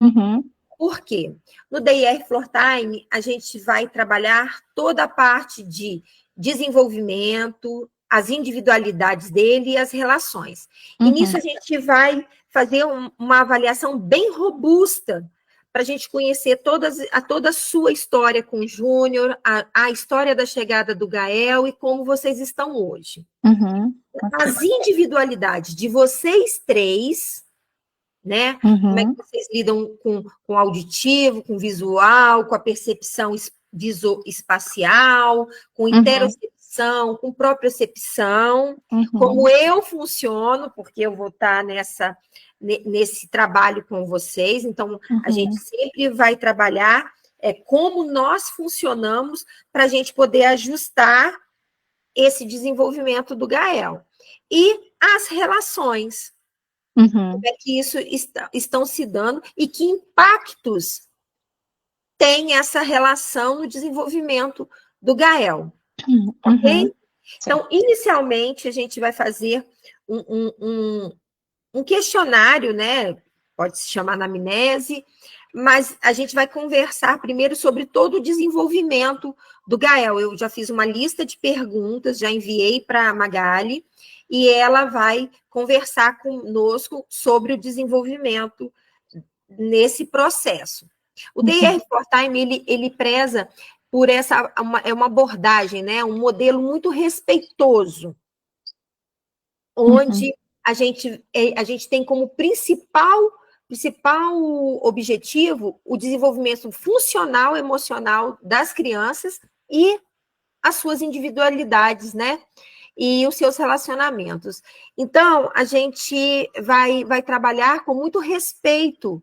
Uhum. Por quê? No DIR Floor Time, a gente vai trabalhar toda a parte de desenvolvimento, as individualidades dele e as relações. E nisso Uhum. a gente vai fazer uma avaliação bem robusta para a gente conhecer toda a sua história com o Júnior, a história da chegada do Gael e como vocês estão hoje. Uhum. Ok. As individualidades de vocês três, né? Como é que Uhum. vocês lidam com o auditivo, com o visual, com a percepção espacial, com Uhum. interocepção, com propriocepção, como Uhum. eu funciono, porque eu vou estar nesse trabalho com vocês, então a gente Uhum. sempre vai trabalhar como nós funcionamos para a gente poder ajustar esse desenvolvimento do Gael. E as relações, como Uhum. é que isso estão se dando e que impactos tem essa relação no desenvolvimento do Gael, Uhum. ok? Certo. Então, inicialmente, a gente vai fazer um questionário, né? Pode se chamar anamnese, mas a gente vai conversar primeiro sobre todo o desenvolvimento do Gael. Eu já fiz uma lista de perguntas, já enviei para a Magali, e ela vai conversar conosco sobre o desenvolvimento nesse processo. O Uhum. DR for Time, ele preza por uma abordagem, né? Um modelo muito respeitoso, Uhum. onde a gente tem como principal objetivo o desenvolvimento funcional emocional das crianças e as suas individualidades, né? E os seus relacionamentos. Então, a gente vai trabalhar com muito respeito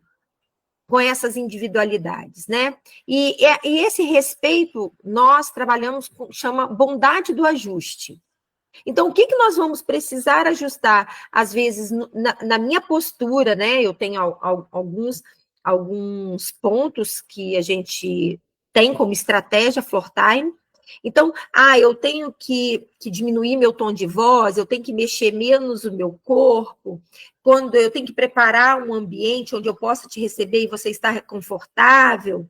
com essas individualidades, né? E esse respeito nós trabalhamos chama bondade do ajuste. Então, o que nós vamos precisar ajustar? Às vezes, na minha postura, né? Eu tenho alguns pontos que a gente tem como estratégia floor time. Então, eu tenho que diminuir meu tom de voz, eu tenho que mexer menos o meu corpo, quando eu tenho que preparar um ambiente onde eu possa te receber e você estar confortável,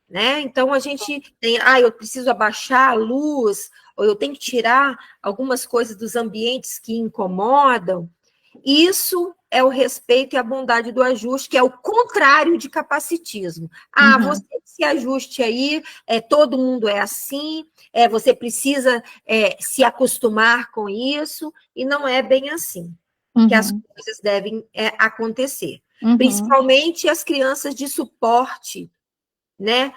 né? Então a gente tem, eu preciso abaixar a luz, ou eu tenho que tirar algumas coisas dos ambientes que incomodam. Isso é o respeito e a bondade do ajuste, que é o contrário de capacitismo. Você Uhum. se ajuste aí, todo mundo é assim, você precisa se acostumar com isso, e não é bem assim que as Uhum. coisas devem acontecer. Uhum. Principalmente as crianças de suporte, né?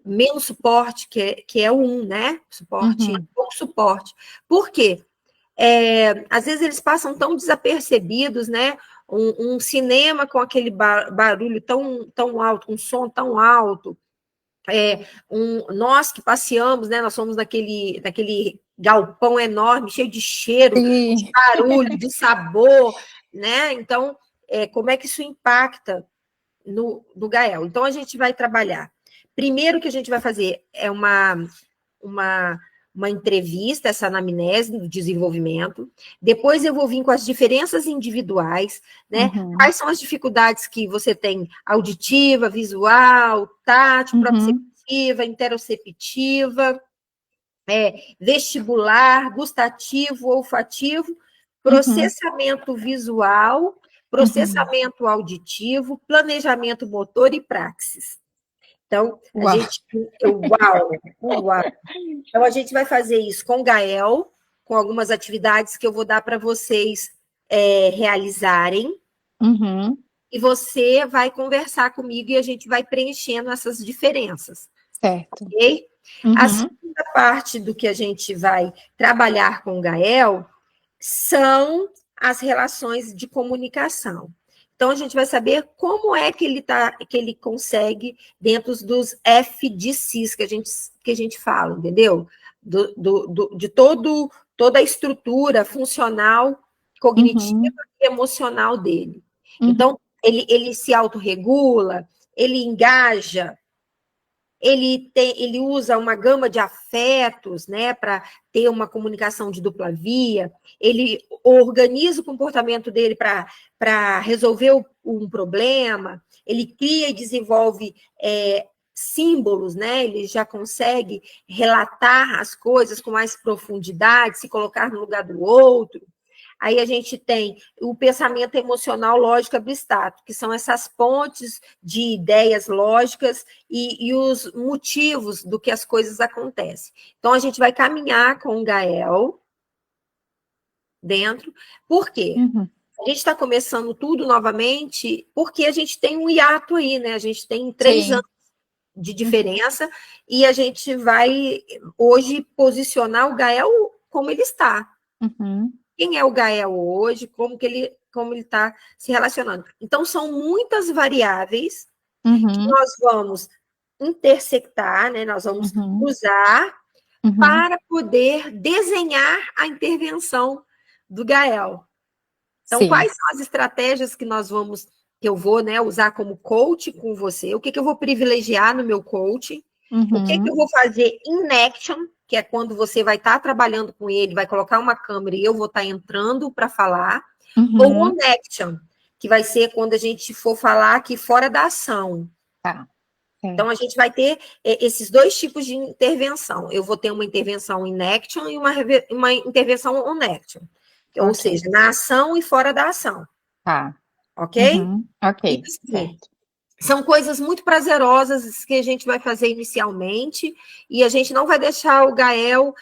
Menos suporte, que é o 1, né? Suporte, Uhum. pouco suporte. Por quê? Às vezes eles passam tão desapercebidos, né? Um cinema com aquele barulho tão alto, um som tão alto. Nós que passeamos, né? Nós somos naquele galpão enorme, cheio de cheiro, de Sim. barulho, de sabor, né? Então, como é que isso impacta no Gael? Então, a gente vai trabalhar. Primeiro que a gente vai fazer é uma, uma entrevista, essa anamnese do desenvolvimento. Depois eu vou vir com as diferenças individuais, né? Uhum. Quais são as dificuldades que você tem auditiva, visual, tátil, Uhum. proprioceptiva, interoceptiva, vestibular, gustativo, olfativo, Uhum. processamento visual, Uhum. processamento auditivo, planejamento motor e praxis. Então, Uau. uau. Então, a gente vai fazer isso com o Gael, com algumas atividades que eu vou dar para vocês realizarem, Uhum. e você vai conversar comigo e a gente vai preenchendo essas diferenças, Certo. ok? A Uhum. segunda parte do que a gente vai trabalhar com o Gael são as relações de comunicação. Então, a gente vai saber como é que ele consegue dentro dos FDCs que a gente fala, entendeu? De toda a estrutura funcional, cognitiva Uhum. e emocional dele. Uhum. Então, ele se autorregula, ele engaja, ele usa uma gama de afetos, né, para ter uma comunicação de dupla via, ele organiza o comportamento dele para resolver um problema, ele cria e desenvolve símbolos, né? Ele já consegue relatar as coisas com mais profundidade, se colocar no lugar do outro. Aí a gente tem o pensamento emocional lógico abstrato, que são essas pontes de ideias lógicas e os motivos do que as coisas acontecem. Então, a gente vai caminhar com o Gael dentro. Por quê? Uhum. A gente está começando tudo novamente porque a gente tem um hiato aí, né? A gente tem 3 Sim. anos de diferença e a gente vai hoje posicionar o Gael como ele está. Uhum. Quem é o Gael hoje, como ele está se relacionando. Então, são muitas variáveis que nós vamos intersectar, né? Nós vamos cruzar para poder desenhar a intervenção do Gael. Então, Sim. quais são as estratégias que eu vou, né, usar como coach com você? O que eu vou privilegiar no meu coaching? O que eu vou fazer in action, que é quando você vai estar trabalhando com ele, vai colocar uma câmera e eu vou estar entrando para falar. Ou on action, que vai ser quando a gente for falar aqui fora da ação. Tá. Então, a gente vai ter esses 2 tipos de intervenção. Eu vou ter uma intervenção in action e uma intervenção on action. Ou seja, na ação e fora da ação. Tá. Ok? Ok, Assim, certo. são coisas muito prazerosas que a gente vai fazer inicialmente e a gente não vai deixar o Gael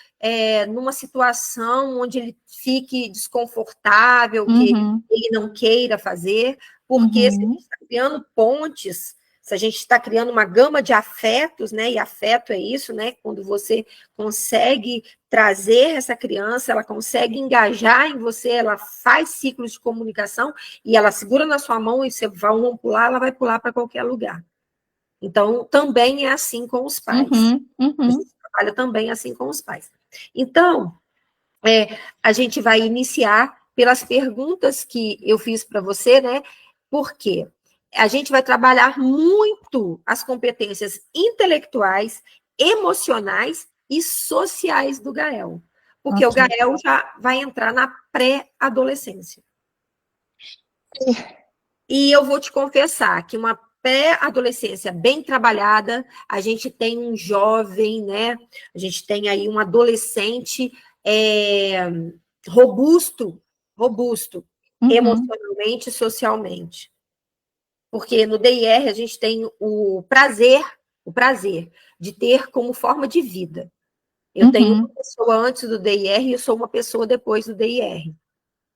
numa situação onde ele fique desconfortável, que ele não queira fazer, porque se a gente está criando pontes, se a gente está criando uma gama de afetos, né? E afeto é isso, né? Quando você consegue trazer essa criança, ela consegue engajar em você, ela faz ciclos de comunicação e ela segura na sua mão e você vai pular, ela vai pular para qualquer lugar. Então, também é assim com os pais. A gente trabalha também assim com os pais. Então, a gente vai iniciar pelas perguntas que eu fiz para você, né? Por quê? A gente vai trabalhar muito as competências intelectuais, emocionais e sociais do Gael. Porque o Gael já vai entrar na pré-adolescência. E eu vou te confessar que uma pré-adolescência bem trabalhada, a gente tem um jovem, né? A gente tem aí um adolescente robusto emocionalmente e socialmente. Porque no DIR a gente tem o prazer de ter como forma de vida. Eu tenho uma pessoa antes do DIR e eu sou uma pessoa depois do DIR.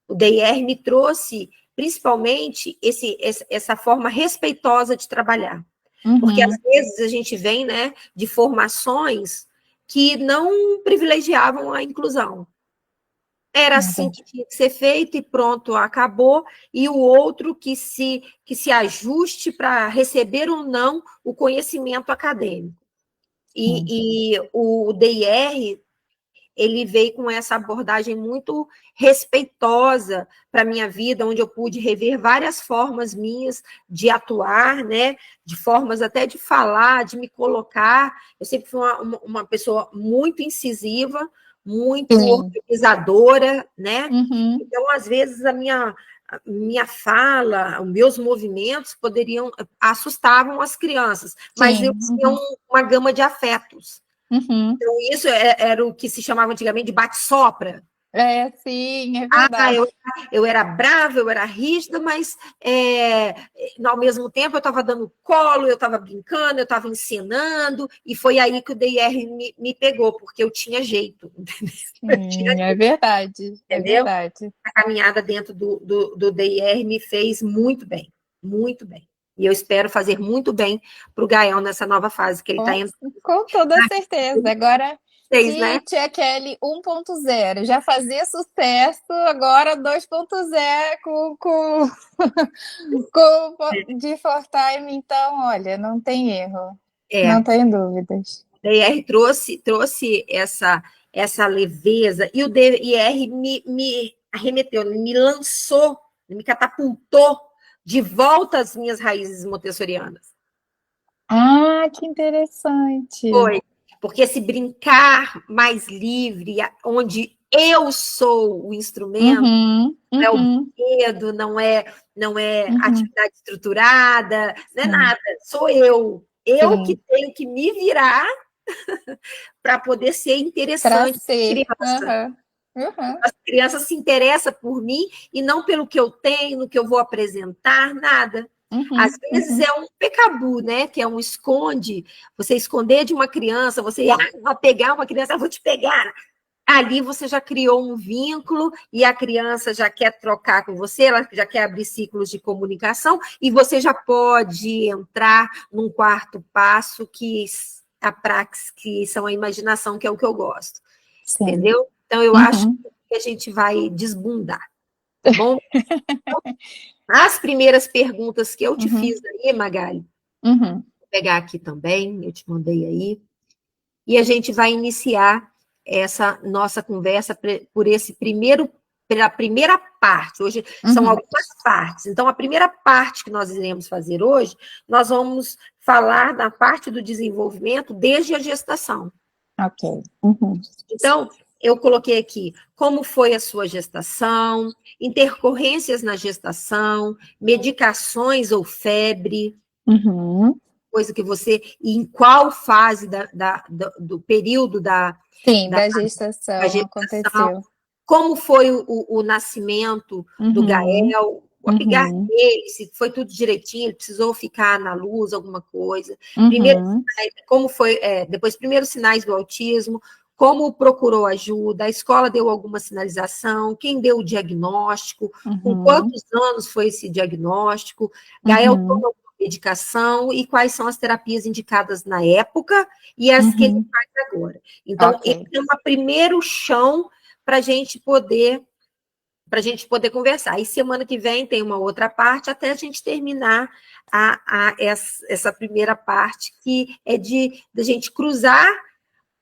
O DIR me trouxe, principalmente, essa forma respeitosa de trabalhar. Porque, às vezes, a gente vem, né, de formações que não privilegiavam a inclusão. Era assim que tinha que ser feito e pronto, acabou. E o outro que se ajuste para receber ou não o conhecimento acadêmico. E o DIR, ele veio com essa abordagem muito respeitosa para a minha vida, onde eu pude rever várias formas minhas de atuar, né? De formas até de falar, de me colocar. Eu sempre fui uma pessoa muito incisiva, muito organizadora, né? Então, às vezes, a minha fala, os meus movimentos assustavam as crianças, mas eu tinha uma gama de afetos. Então, isso era o que se chamava antigamente de bate-sopra. Sim, é verdade. Eu era brava, eu era rígida, mas ao mesmo tempo eu estava dando colo, eu estava brincando, eu estava ensinando, e foi aí que o DIR me pegou, porque eu tinha jeito. É verdade, é verdade. A caminhada dentro do DIR me fez muito bem, muito bem. E eu espero fazer muito bem para o Gael nessa nova fase que ele está entrando. Com toda certeza. Agora, né? Tia Kelly 1.0 já fazia sucesso, agora 2.0 com de For Time, então, olha, não tem erro, não tem dúvidas. O DR trouxe essa leveza, e o DR me arremeteu, me lançou, me catapultou de volta às minhas raízes montessorianas. Ah, que interessante. Foi, porque esse brincar mais livre, onde eu sou o instrumento, Uhum, não é o uhum, brinquedo, não é uhum. atividade estruturada, não é Sim, nada, sou eu. Eu que sim. tenho que me virar para poder ser Para interessante para ser. criança. Uhum, uhum, As crianças se interessam por mim e não pelo que eu tenho, no que eu vou apresentar, nada. Às uhum, vezes uhum. é um pecabu, né? Que é um esconde, você esconder de uma criança, você vai pegar uma criança, eu vou te pegar. Ali você já criou um vínculo e a criança já quer trocar com você, ela já quer abrir ciclos de comunicação e você já pode entrar num quarto passo que a praxis, que são a imaginação, que é o que eu gosto. Sim. Entendeu? Então, eu acho Uhum. que a gente vai desbundar, tá bom? As primeiras perguntas que eu te fiz Uhum. aí, Magali, Uhum. vou pegar aqui também, eu te mandei aí, e a gente vai iniciar essa nossa conversa por esse primeiro, pela primeira parte. Hoje são Uhum. algumas partes. Então, a primeira parte que nós iremos fazer hoje, nós vamos falar da parte do desenvolvimento desde a gestação. Ok. Uhum. Então, eu coloquei aqui como foi a sua gestação, intercorrências na gestação, medicações ou febre, Uhum. coisa que você, e em qual fase do período Sim, da, da da gestação gestação, aconteceu. como foi o nascimento do Uhum. Gael, o apigar Uhum. dele, se foi tudo direitinho, ele precisou ficar na luz, alguma coisa. Primeiro, Uhum. como foi, depois, primeiros sinais do autismo, como procurou ajuda, a escola deu alguma sinalização, quem deu o diagnóstico, com Uhum. quantos anos foi esse diagnóstico, Gael Uhum. toma medicação e quais são as terapias indicadas na época e as que ele Uhum. faz agora. Então, esse Ok. é um primeiro chão para a gente poder conversar. Aí semana que vem tem uma outra parte até a gente terminar essa primeira parte que é de gente cruzar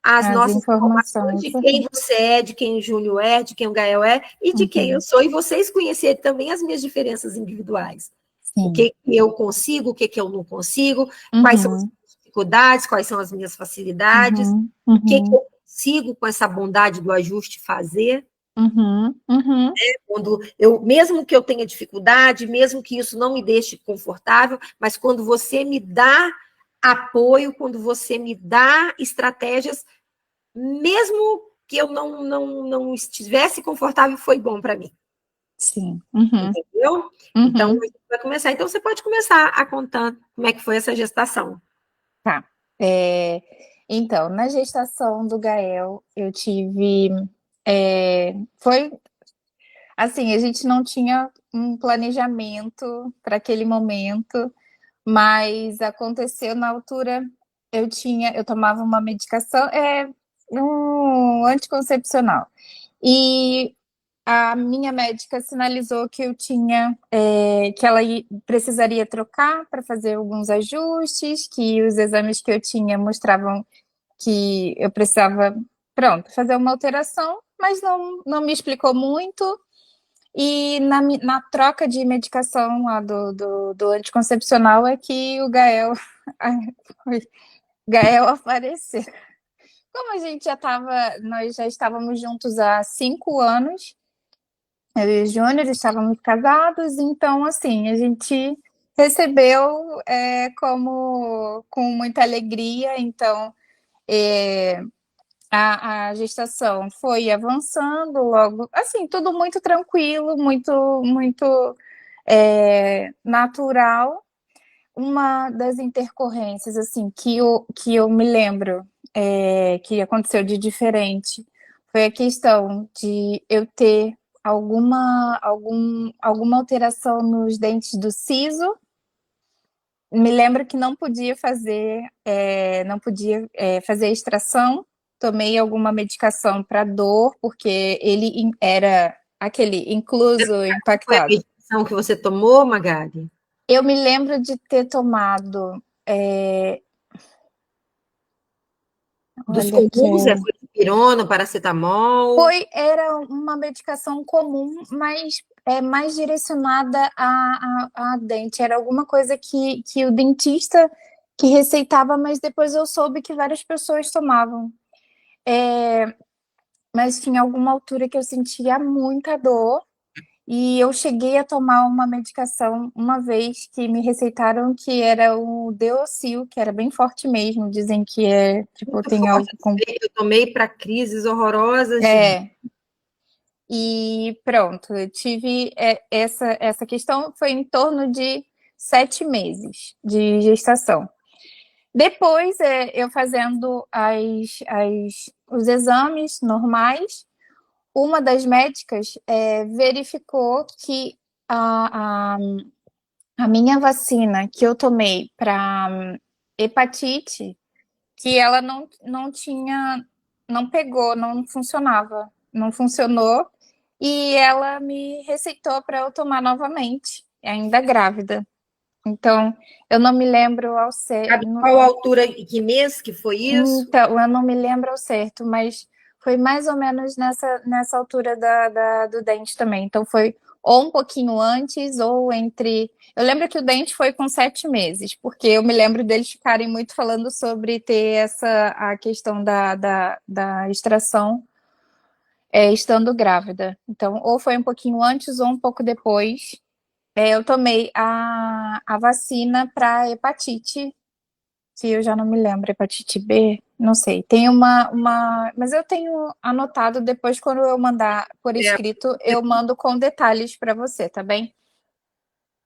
as As nossas informações informações. de quem você é, de quem o Júlio é, de quem o Gael é e de quem eu Uhum. sou, e vocês conhecerem também as minhas diferenças individuais. O Sim. que eu consigo, o que eu não consigo, quais são as Uhum. minhas dificuldades, quais são as minhas facilidades, Uhum. o que Uhum. eu consigo com essa bondade do ajuste fazer. Uhum. Uhum. Quando eu, mesmo que eu tenha dificuldade, mesmo que isso não me deixe confortável, mas quando você me dá apoio, quando você me dá estratégias, mesmo que eu não estivesse confortável, foi bom para mim. Sim. Uhum. Entendeu? Então, a Uhum. gente vai começar. Então, você pode começar a contar como é que foi essa gestação. Tá. É, então, na gestação do Gael, eu tive. Foi assim, a gente não tinha um planejamento para aquele momento, mas aconteceu na altura. Eu tomava uma medicação, um anticoncepcional. E a minha médica sinalizou que eu tinha, que ela precisaria trocar para fazer alguns ajustes, que os exames que eu tinha mostravam que eu precisava, pronto, fazer uma alteração, mas não me explicou muito. E na troca de medicação lá do anticoncepcional é que o Gael, Gael apareceu. Como a gente nós já estávamos juntos há 5 anos, eu e o Júnior estávamos casados, então, assim, a gente recebeu como com muita alegria. Então, a gestação foi avançando logo, assim, tudo muito tranquilo, muito natural. Uma das intercorrências, assim, que eu me lembro que aconteceu de diferente foi a questão de eu ter alguma alteração nos dentes do siso. Me lembro que não podia fazer extração. Tomei alguma medicação para dor, porque ele era aquele incluso, Foi a impactado. medicação que você tomou, Magali? Eu me lembro de ter tomado. Dos Olha que comuns, foi dipirona, paracetamol? era uma medicação comum, mas é mais direcionada a dente. Era alguma coisa que o dentista que receitava, mas depois eu soube que várias pessoas tomavam. mas tinha alguma altura que eu sentia muita dor. E eu cheguei a tomar uma medicação uma vez que me receitaram que era o Deocil, que era bem forte mesmo. Dizem que é, tipo, Muito tem algo forte. com. Eu tomei para crises horrorosas de dor. É, e pronto, eu tive essa questão, foi em torno de 7 meses de gestação. Depois, eu fazendo os exames normais, uma das médicas verificou que a, a, a minha vacina que eu tomei para hepatite, que ela não tinha, não pegou, não funcionava, não funcionou, e ela me receitou para eu tomar novamente, ainda grávida. Então, eu não me lembro ao certo. Sabe qual altura e que mês que foi isso? Então, eu não me lembro ao certo, mas foi mais ou menos nessa altura do dente também. Então, foi ou um pouquinho antes, ou entre. Eu lembro que o dente foi com 7 meses, porque eu me lembro deles ficarem muito falando sobre ter a questão da extração estando grávida. Então, ou foi um pouquinho antes ou um pouco depois. Eu tomei a vacina para hepatite, que eu já não me lembro, hepatite B, não sei. Tem mas eu tenho anotado depois, quando eu mandar por É, escrito, eu mando com detalhes para você, tá bem?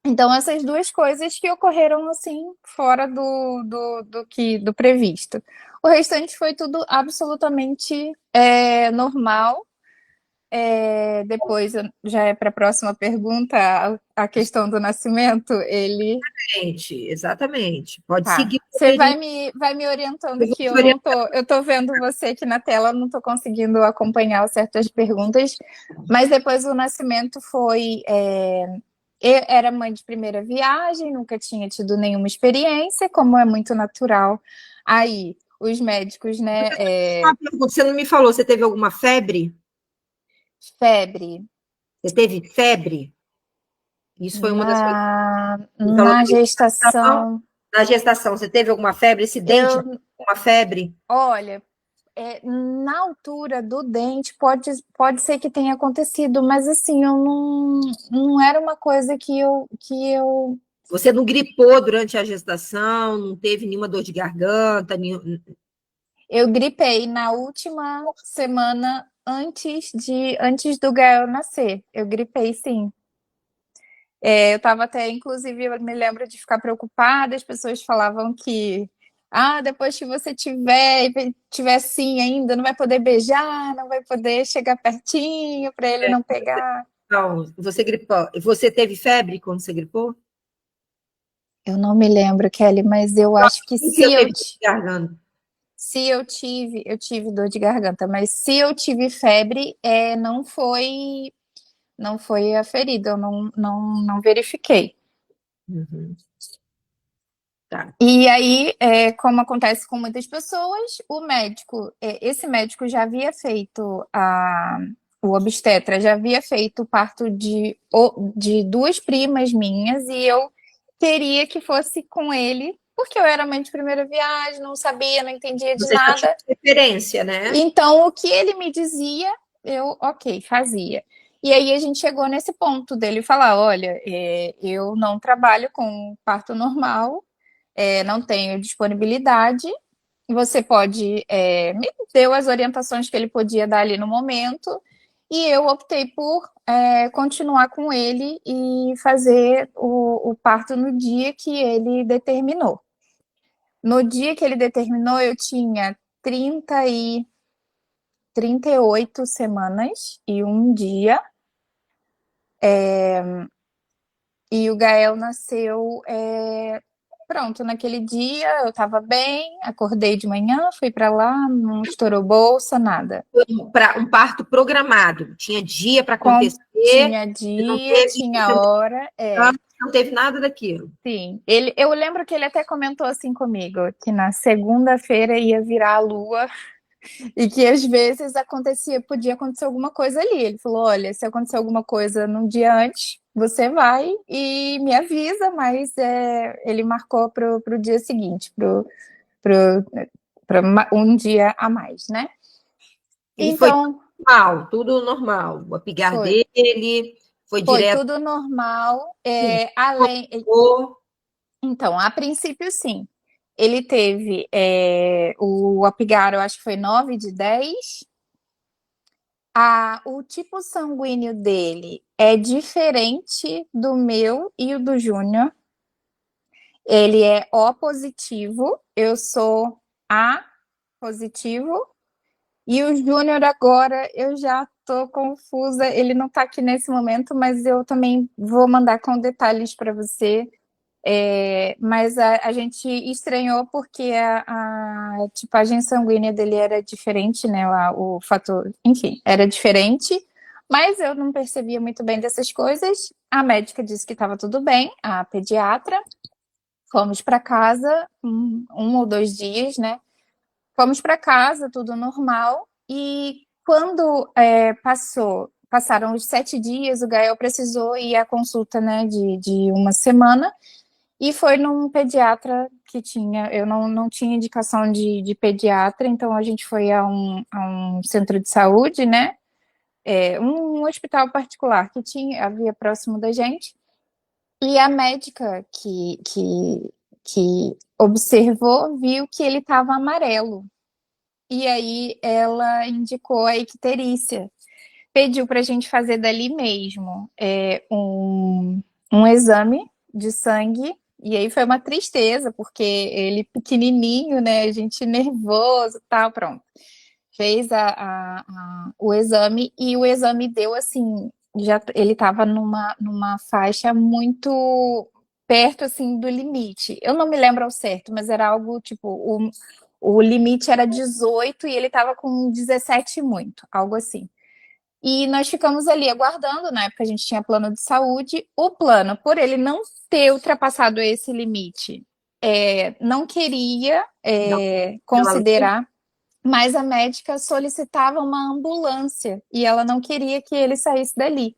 Então, essas duas coisas que ocorreram assim, fora do previsto. O restante foi tudo absolutamente normal. Depois, já é para a próxima pergunta, a questão do nascimento, ele. gente, exatamente. Pode Tá. seguir o Você vai roteirinho. me orientando Eu vou que te eu não tô, orientar. eu tô vendo você aqui na tela, não tô conseguindo acompanhar certas perguntas, mas depois o nascimento foi, eu era mãe de primeira viagem, nunca tinha tido nenhuma experiência, como é muito natural. Aí, os médicos, né, Uma pergunta, você não me falou, você teve alguma febre? febre Você teve febre? Isso foi uma das coisas que você falou na da gestação. gestação. Na gestação, você teve alguma febre? Esse dente, Eu, uma febre? olha, na altura do dente pode ser que tenha acontecido, mas assim, eu não era uma coisa que eu. Você não gripou durante a gestação? Não teve nenhuma dor de garganta? Eu gripei na última semana antes do Gael nascer. Eu gripei, sim. Eu estava até, inclusive, eu me lembro de ficar preocupada, as pessoas falavam que depois que você tiver assim ainda, não vai poder beijar, não vai poder chegar pertinho para ele não pegar. Não, você gripou. Você teve febre quando você gripou? Eu não me lembro, Kelly, mas eu acho que E se eu teve dor de garganta? se eu tive dor de garganta, mas se eu tive febre, não foi aferido, eu não verifiquei. Uhum. Tá. E aí, como acontece com muitas pessoas, o médico, esse médico já havia feito o obstetra já havia feito o parto de duas primas minhas e eu queria que fosse com ele, porque eu era mãe de primeira viagem, não sabia, não entendia de Você já tinha nada. referência, né? Então, o que ele me dizia, eu, ok, fazia. E aí a gente chegou nesse ponto dele falar: olha, eu não trabalho com parto normal, não tenho disponibilidade. Você pode. Me deu as orientações que ele podia dar ali no momento, e eu optei por continuar com ele e fazer o parto no dia que ele determinou. No dia que ele determinou, eu tinha 38 semanas e um dia, e o Gael nasceu. Pronto, naquele dia eu estava bem, acordei de manhã, fui para lá, não estourou bolsa, nada. Para um parto programado. Tinha dia para acontecer, Tinha não dia, teve, tinha hora, não teve nada daquilo. sim. Eu lembro que ele até comentou assim comigo, que na segunda-feira ia virar a lua e que às vezes podia acontecer alguma coisa ali. Ele falou: olha, se acontecer alguma coisa num dia antes, você vai e me avisa, mas ele marcou pro dia seguinte, pro, um dia a mais, né? E foi Então. Normal, tudo normal. O apigar Foi. dele foi Foi direto, tudo normal. sim. Então, a princípio, sim. Ele teve o Apgar, eu acho que foi 9/10. O tipo sanguíneo dele é diferente do meu e o do Júnior. Ele é O positivo, eu sou A positivo. E o Júnior agora eu já tô confusa. Ele não tá aqui nesse momento, mas eu também vou mandar com detalhes para você. Mas a gente estranhou porque a tipagem sanguínea dele era diferente, né? O fator, enfim, era diferente. Mas eu não percebia muito bem dessas coisas. A médica disse que estava tudo bem, a pediatra. Fomos para casa um ou 2 dias, né? Fomos para casa, tudo normal. E quando passaram os 7 dias, o Gael precisou ir à consulta, né, de uma semana. E foi num pediatra que tinha. Eu não tinha indicação de pediatra, então a gente foi a um centro de saúde, né? Um hospital particular que havia próximo da gente. E a médica que observou viu que ele estava amarelo. E aí ela indicou a icterícia. Pediu para a gente fazer dali mesmo um exame de sangue. E aí foi uma tristeza, porque ele pequenininho, né? A gente nervoso, tal, pronto. Fez o exame e o exame deu assim, já ele estava numa faixa muito perto assim do limite. Eu não me lembro ao certo, mas era algo tipo o limite era 18 e ele estava com 17 muito, algo assim. E nós ficamos ali aguardando, na época a gente tinha plano de saúde. O plano, por ele não ter ultrapassado esse limite, não queria Não, pela lei, considerar, mas a médica solicitava uma ambulância e ela não queria que ele saísse dali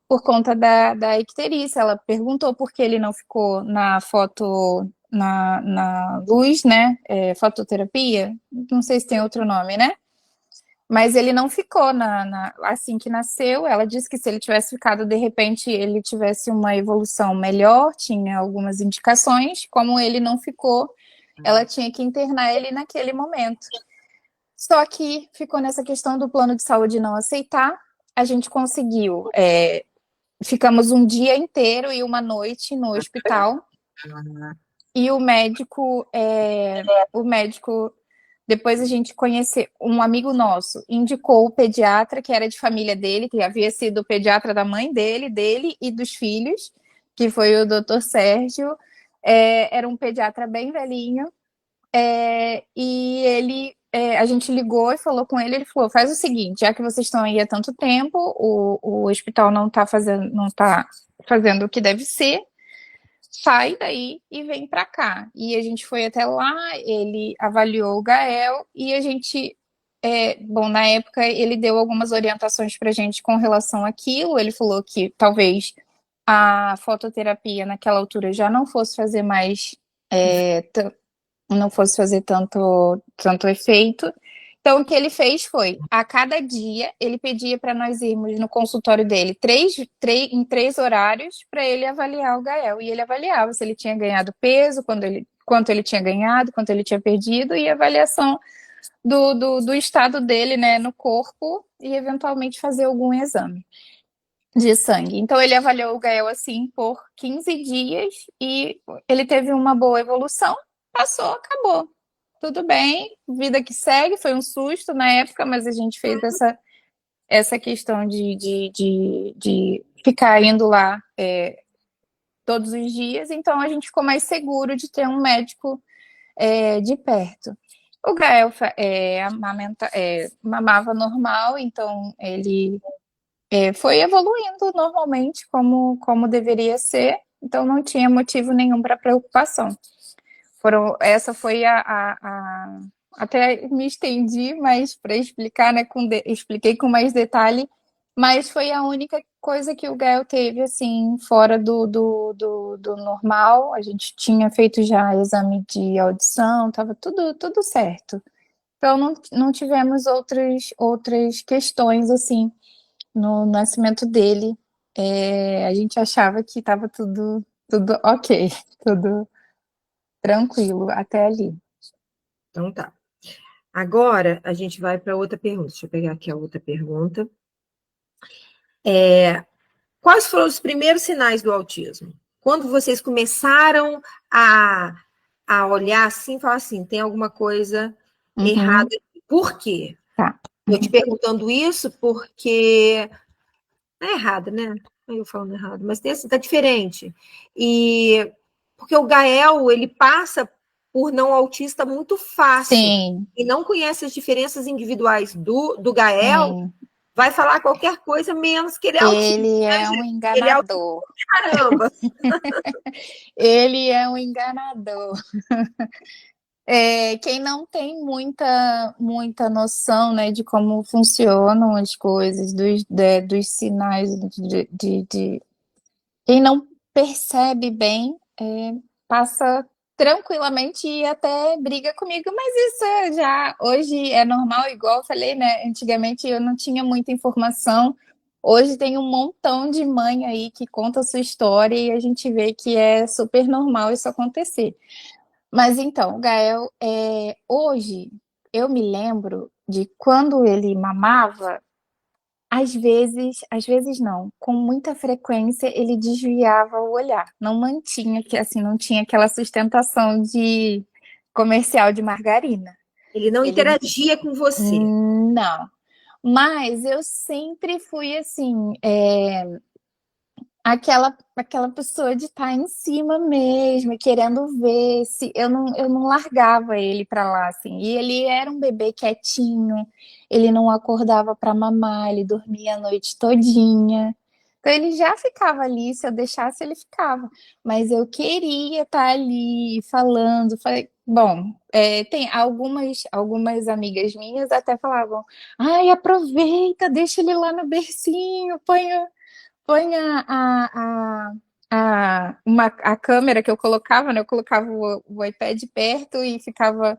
por conta da icterícia. Ela perguntou por que ele não ficou na foto, na luz, né? Fototerapia. Não sei se tem outro nome, né? Mas ele não ficou assim que nasceu. Ela disse que se ele tivesse ficado, de repente, ele tivesse uma evolução melhor, tinha algumas indicações. Como ele não ficou, ela tinha que internar ele naquele momento. Só que ficou nessa questão do plano de saúde não aceitar. A gente conseguiu. Ficamos um dia inteiro e uma noite no hospital. E o médico, depois a gente conheceu, um amigo nosso indicou o pediatra, que era de família dele, que havia sido o pediatra da mãe dele e dos filhos, que foi o doutor Sérgio. Era um pediatra bem velhinho. E a gente ligou e falou com ele. Ele falou: faz o seguinte, já que vocês estão aí há tanto tempo, o hospital não tá fazendo o que deve ser, sai daí e vem para cá. E a gente foi até lá, ele avaliou o Gael e a gente. Bom, na época ele deu algumas orientações para a gente com relação àquilo. Ele falou que talvez a fototerapia naquela altura já não fosse fazer mais, não fosse fazer tanto efeito. Então, o que ele fez foi, a cada dia, ele pedia para nós irmos no consultório dele em 3 horários para ele avaliar o Gael. E ele avaliava se ele tinha ganhado peso, quanto ele tinha ganhado, quanto ele tinha perdido, e avaliação do estado dele, né, no corpo, e eventualmente fazer algum exame de sangue. Então, ele avaliou o Gael assim por 15 dias e ele teve uma boa evolução, passou, acabou. Tudo bem, vida que segue, foi um susto na época, mas a gente fez essa questão de ficar indo lá todos os dias, então a gente ficou mais seguro de ter um médico de perto. O Gael mamava normal, então ele foi evoluindo normalmente como deveria ser, então não tinha motivo nenhum para preocupação. Essa foi até me estendi, mas para explicar, né, expliquei com mais detalhe, mas foi a única coisa que o Gael teve, assim, fora do normal. A gente tinha feito já exame de audição, estava tudo certo. Então não tivemos outras questões assim no nascimento dele. A gente achava que estava tudo ok, tudo tranquilo até ali. Então tá. Agora a gente vai para outra pergunta. Deixa eu pegar aqui a outra pergunta. Quais foram os primeiros sinais do autismo? Quando vocês começaram a, a olhar assim, falar assim, tem alguma coisa errada. Uhum, Por quê? tá. Estou te Uhum. perguntando isso porque não é errado, né? Eu falando errado, mas tem assim, tá diferente. E porque o Gael, ele passa por não autista muito fácil Sim, e não conhece as diferenças individuais do Gael, sim. vai falar qualquer coisa menos que ele é autista, Ele né, é um gente? Ele é autista, enganador. caramba. Ele é um enganador. Quem não tem muita noção, né, de como funcionam as coisas, dos sinais quem não percebe bem, passa tranquilamente e até briga comigo, mas isso já hoje é normal, igual eu falei, né? Antigamente eu não tinha muita informação. Hoje tem um montão de mãe aí que conta a sua história e a gente vê que é super normal isso acontecer. Mas então, Gael, hoje eu me lembro de quando ele mamava, às vezes não, com muita frequência ele desviava o olhar, não mantinha, que assim, não tinha aquela sustentação de comercial de margarina. Ele não Ele interagia com você. não. Mas eu sempre fui assim, aquela pessoa de estar em cima mesmo, querendo ver se eu não largava ele para lá assim. E ele era um bebê quietinho, ele não acordava para mamar, ele dormia a noite todinha. Então ele já ficava ali, se eu deixasse ele ficava, mas eu queria estar ali falando, falei, bom, tem algumas amigas minhas até falavam, ai, aproveita, deixa ele lá no bercinho, põe a câmera que eu colocava, né? Eu colocava o iPad perto e ficava.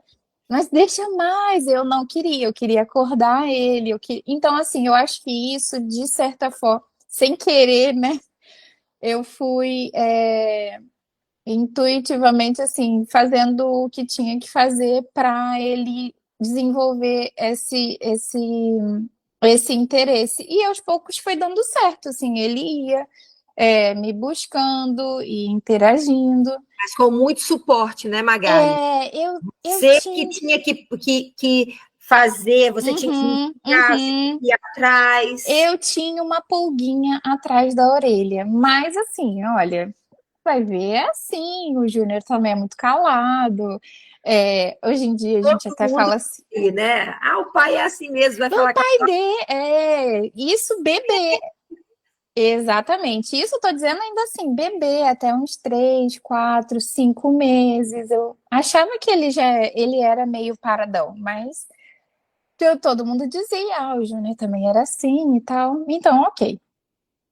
Mas deixa mais, eu não queria, eu queria acordar ele. Então, assim, eu acho que isso, de certa forma, sem querer, né? Eu fui intuitivamente, assim, fazendo o que tinha que fazer para ele desenvolver esse interesse. E aos poucos foi dando certo, assim, ele ia me buscando e interagindo. Mas com muito suporte, né, Magali? Eu Você que tinha. tinha que fazer, você tinha que Uhum, indicar, você tinha uhum. que ir atrás. Eu tinha uma pulguinha atrás da orelha, mas assim, olha, vai ver, é assim, o Júnior também é muito calado. Hoje em dia a gente Todo até mundo fala assim, tem, né? Ah, o pai é assim mesmo, vai o falar com a pai dele isso bebê. Exatamente. Isso eu tô dizendo ainda assim, bebê, até uns 3, 4, 5 meses. Eu achava que ele era meio paradão, mas todo mundo dizia, o Júnior também era assim e tal. Então, ok.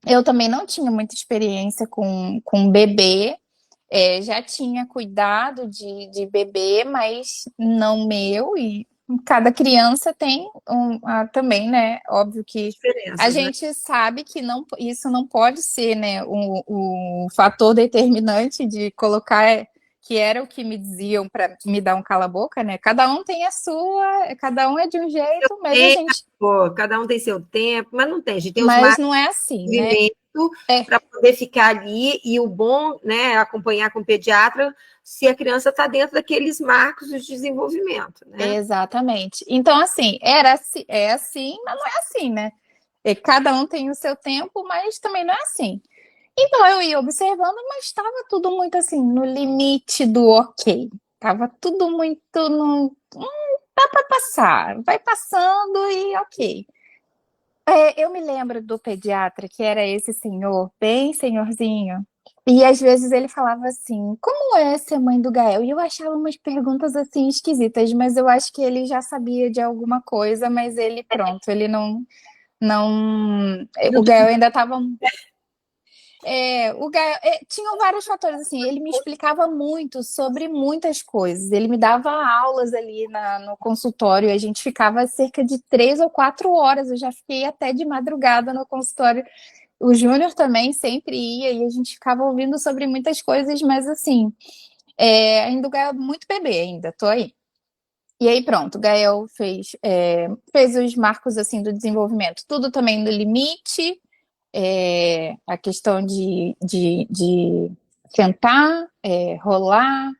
Eu também não tinha muita experiência com bebê. Já tinha cuidado de bebê, mas não meu, e cada criança tem também, né? Óbvio que a diferenças, né? gente sabe que isso não pode ser, né, o fator determinante de colocar, que era o que me diziam para me dar um cala-boca, né? Cada um tem a sua, cada um é de um jeito, mas a gente, Tempo, cada um tem seu tempo, mas não tem, a gente tem os mas marcos não é de assim, né? movimento É, para poder ficar ali, e o bom, né, é acompanhar com o pediatra se a criança está dentro daqueles marcos de desenvolvimento, né? exatamente. Então, assim, é assim, mas não é assim, né? Cada um tem o seu tempo, mas também não é assim. Então eu ia observando, mas estava tudo muito assim, no limite do ok. Tava tudo muito no. Dá para passar, vai passando e ok. Eu me lembro do pediatra, que era esse senhor, bem senhorzinho, e às vezes ele falava assim: como é ser mãe do Gael? E eu achava umas perguntas assim esquisitas, mas eu acho que ele já sabia de alguma coisa, mas ele, pronto, ele não. Não. Ele O não Gael ainda estava. Tinham vários fatores, assim, ele me explicava muito sobre muitas coisas, ele me dava aulas ali no consultório, a gente ficava cerca de 3 ou 4 horas, eu já fiquei até de madrugada no consultório. O Júnior também sempre ia e a gente ficava ouvindo sobre muitas coisas, mas assim, ainda o Gael é muito bebê ainda, tô aí. E aí pronto, o Gael fez os marcos assim do desenvolvimento, tudo também no limite, a questão de sentar, rolar,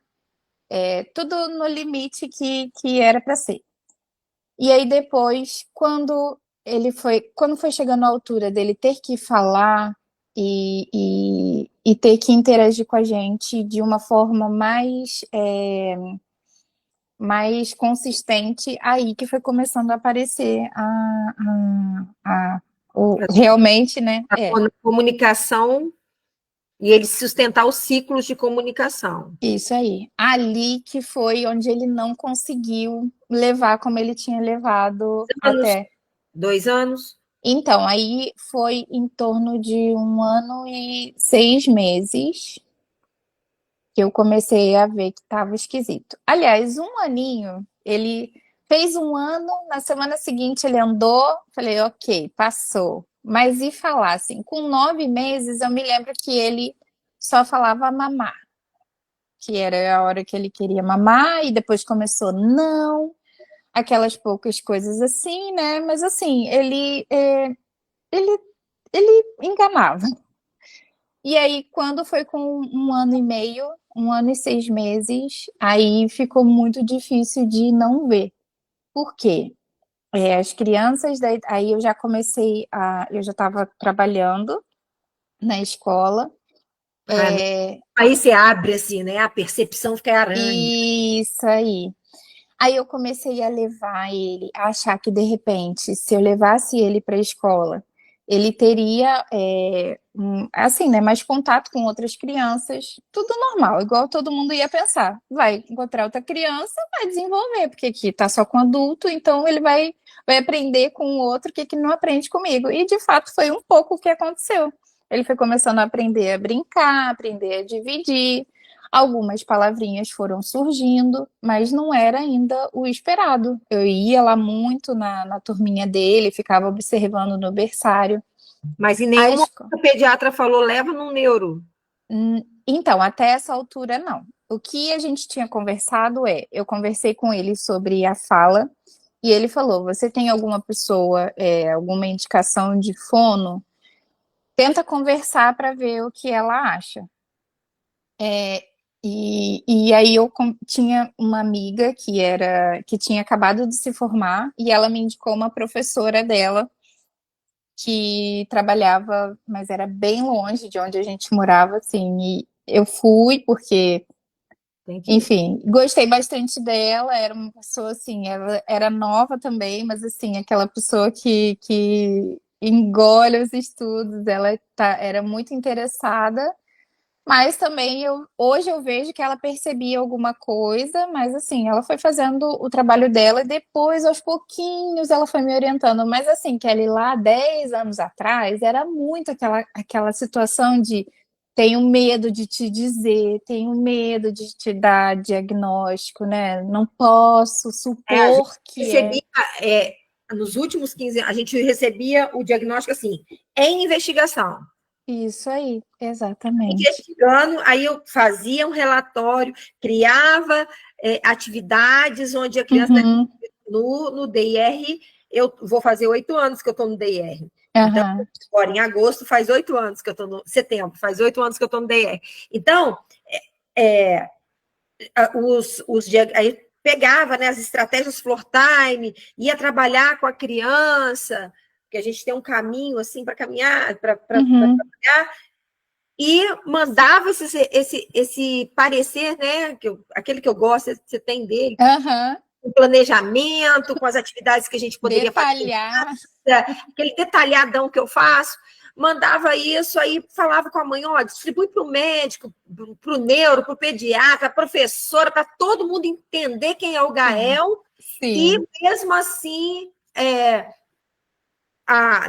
tudo no limite que era para ser. E aí depois, quando foi chegando a altura dele ter que falar e ter que interagir com a gente de uma forma mais consistente, aí que foi começando a aparecer realmente, né? A comunicação e ele sustentar os ciclos de comunicação. Isso aí. Ali que foi onde ele não conseguiu levar como ele tinha levado Anos, até. 2 anos. Então, aí foi em torno de 1 ano e 6 meses que eu comecei a ver que estava esquisito. Aliás, 1 aninho, ele fez 1 ano, na semana seguinte ele andou, falei, ok, passou. Mas e falar assim, com 9 meses, eu me lembro que ele só falava mamar, que era a hora que ele queria mamar, e depois começou não, aquelas poucas coisas assim, né? Mas assim, ele, ele enganava. E aí, quando foi com 1 ano e meio, 1 ano e 6 meses, aí ficou muito difícil de não ver. Por quê? As crianças, aí eu já estava trabalhando na escola. Ah, É, aí você abre assim, né? A percepção fica aranha. isso aí. Aí eu comecei a levar ele, a achar que de repente, se eu levasse ele para a escola, ele teria, assim, né, mais contato com outras crianças, tudo normal, igual todo mundo ia pensar. Vai encontrar outra criança, vai desenvolver, porque aqui está só com adulto, então ele vai aprender com o outro que não aprende comigo. E de fato foi um pouco o que aconteceu. Ele foi começando a aprender a brincar, aprender a dividir. Algumas palavrinhas foram surgindo, mas não era ainda o esperado. Eu ia lá muito na turminha dele, ficava observando no berçário. Mas em A nenhum momento esco- o pediatra falou, leva no neuro. Então, até essa altura, não. O que a gente tinha conversado eu conversei com ele sobre a fala, e ele falou: você tem alguma pessoa, alguma indicação de fono? Tenta conversar para ver o que ela acha. E aí tinha uma amiga que tinha acabado de se formar e ela me indicou uma professora dela que trabalhava, mas era bem longe de onde a gente morava, assim, e eu fui porque, Tem que ir. enfim, gostei bastante dela, era uma pessoa assim, ela era nova também, mas assim, aquela pessoa que engole os estudos, era muito interessada. Mas também hoje eu vejo que ela percebia alguma coisa, mas assim, ela foi fazendo o trabalho dela e depois, aos pouquinhos, ela foi me orientando. Mas assim, Kelly, lá 10 anos atrás, era muito aquela situação de tenho medo de te dizer, tenho medo de te dar diagnóstico, né? Não posso A gente supor que é recebia, nos últimos 15 anos, a gente recebia o diagnóstico assim, em investigação. isso aí, exatamente. Investigando, aí eu fazia um relatório, criava atividades onde a criança Uhum, no DIR, eu vou fazer 8 anos que eu estou no DIR. Então, aham, agora em agosto faz 8 anos que eu estou no setembro, faz 8 anos que eu estou no DIR. Então, é, aí pegava, né, as estratégias floor time, ia trabalhar com a criança, que a gente tem um caminho assim para caminhar, para uhum, trabalhar, e mandava esse parecer, né, aquele que eu gosto, você tem dele, aham, o planejamento, com as atividades que a gente poderia fazer em detalhar. casa, aquele detalhadão que eu faço, mandava isso, aí falava com a mãe, ó, distribui para o médico, para o neuro, para o pediatra, para a professora, para todo mundo entender quem é o Sim, Gael, e sim, mesmo assim,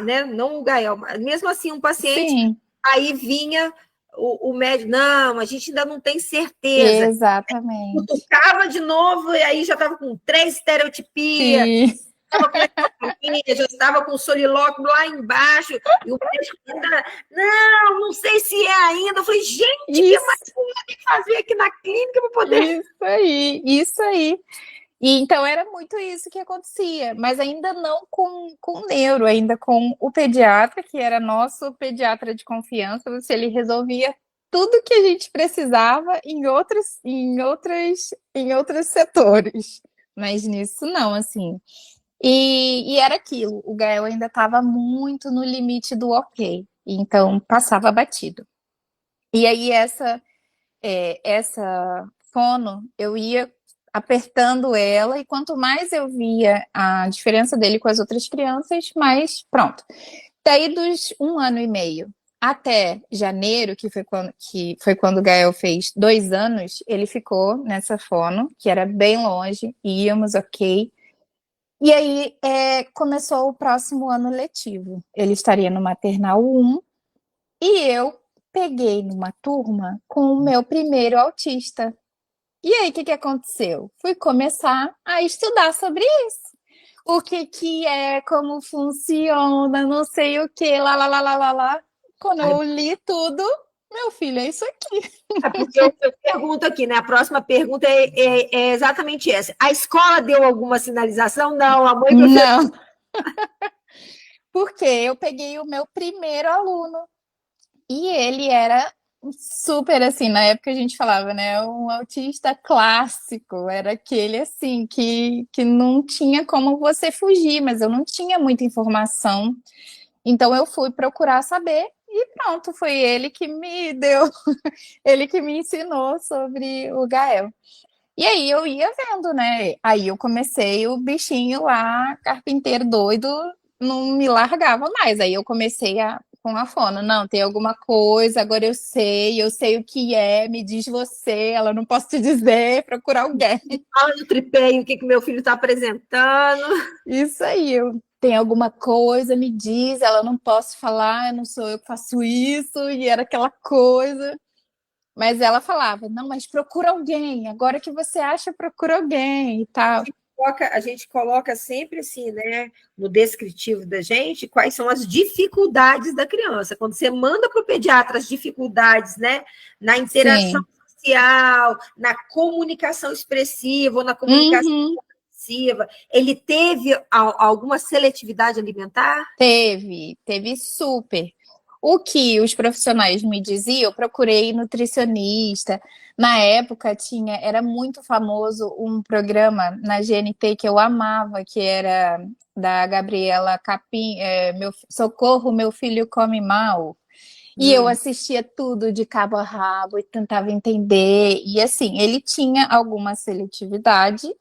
né, não o Gael, mas mesmo assim um paciente sim. Aí vinha o médico, não, a gente ainda não tem certeza. Exatamente. Cutucava de novo, e aí já estava com 3 estereotipias, Sim. estava com ectofonia, já estava com o solilóquio lá embaixo, e o médico ainda, não sei se é ainda. Eu falei, gente, o que mais Isso, eu vou ter que fazer aqui na clínica para poder... isso aí, isso aí. E então era muito isso que acontecia, mas ainda não com neuro, ainda com o pediatra, que era nosso pediatra de confiança, se ele resolvia tudo que a gente precisava em outros setores. Mas nisso não, assim. E era aquilo, o Gael ainda estava muito no limite do ok, então passava batido. E aí essa fono, eu ia apertando ela, e quanto mais eu via a diferença dele com as outras crianças, mais pronto. Daí dos 1 ano e meio até janeiro, que foi quando o Gael fez 2 anos, ele ficou nessa fono, que era bem longe, íamos, ok. E aí começou o próximo ano letivo. Ele estaria no maternal 1 e eu peguei numa turma com o meu primeiro autista. E aí, o que aconteceu? Fui começar a estudar sobre isso. O que que é, como funciona, não sei o que, lá, lá, lá, lá, lá, lá. Quando eu li tudo, meu filho, é isso aqui. É porque eu pergunto aqui, né? A próxima pergunta é exatamente essa. A escola deu alguma sinalização? Não, a mãe preferiu. Não, porque eu peguei o meu primeiro aluno e ele era super assim, na época a gente falava, né? Um autista clássico, era aquele assim que não tinha como você fugir, mas eu não tinha muita informação. Então eu fui procurar saber e pronto, foi ele que me deu, ele que me ensinou sobre o Gael. E aí eu ia vendo, né? Aí eu comecei o bichinho lá, carpinteiro doido, não me largava mais. Aí eu comecei com a fono. Não, tem alguma coisa, agora eu sei o que é, me diz você, ela não posso te dizer, procura alguém. Fala no tripé o que meu filho está apresentando. Isso aí, tem alguma coisa, me diz, ela não posso falar, não sou eu que faço isso, e era aquela coisa. Mas ela falava, não, mas procura alguém, agora que você acha, procura alguém e tal. A gente coloca sempre assim, né, no descritivo da gente, quais são as dificuldades da criança. Quando você manda para o pediatra as dificuldades, né, na interação Sim. social, na comunicação expressiva ou na comunicação Uhum. expressiva, ele teve alguma seletividade alimentar? Teve super. O que os profissionais me diziam, eu procurei nutricionista. Na época era muito famoso um programa na GNT que eu amava, que era da Gabriela Capim, Socorro, meu filho come mal. E eu assistia tudo de cabo a rabo e tentava entender. E assim, ele tinha alguma seletividade,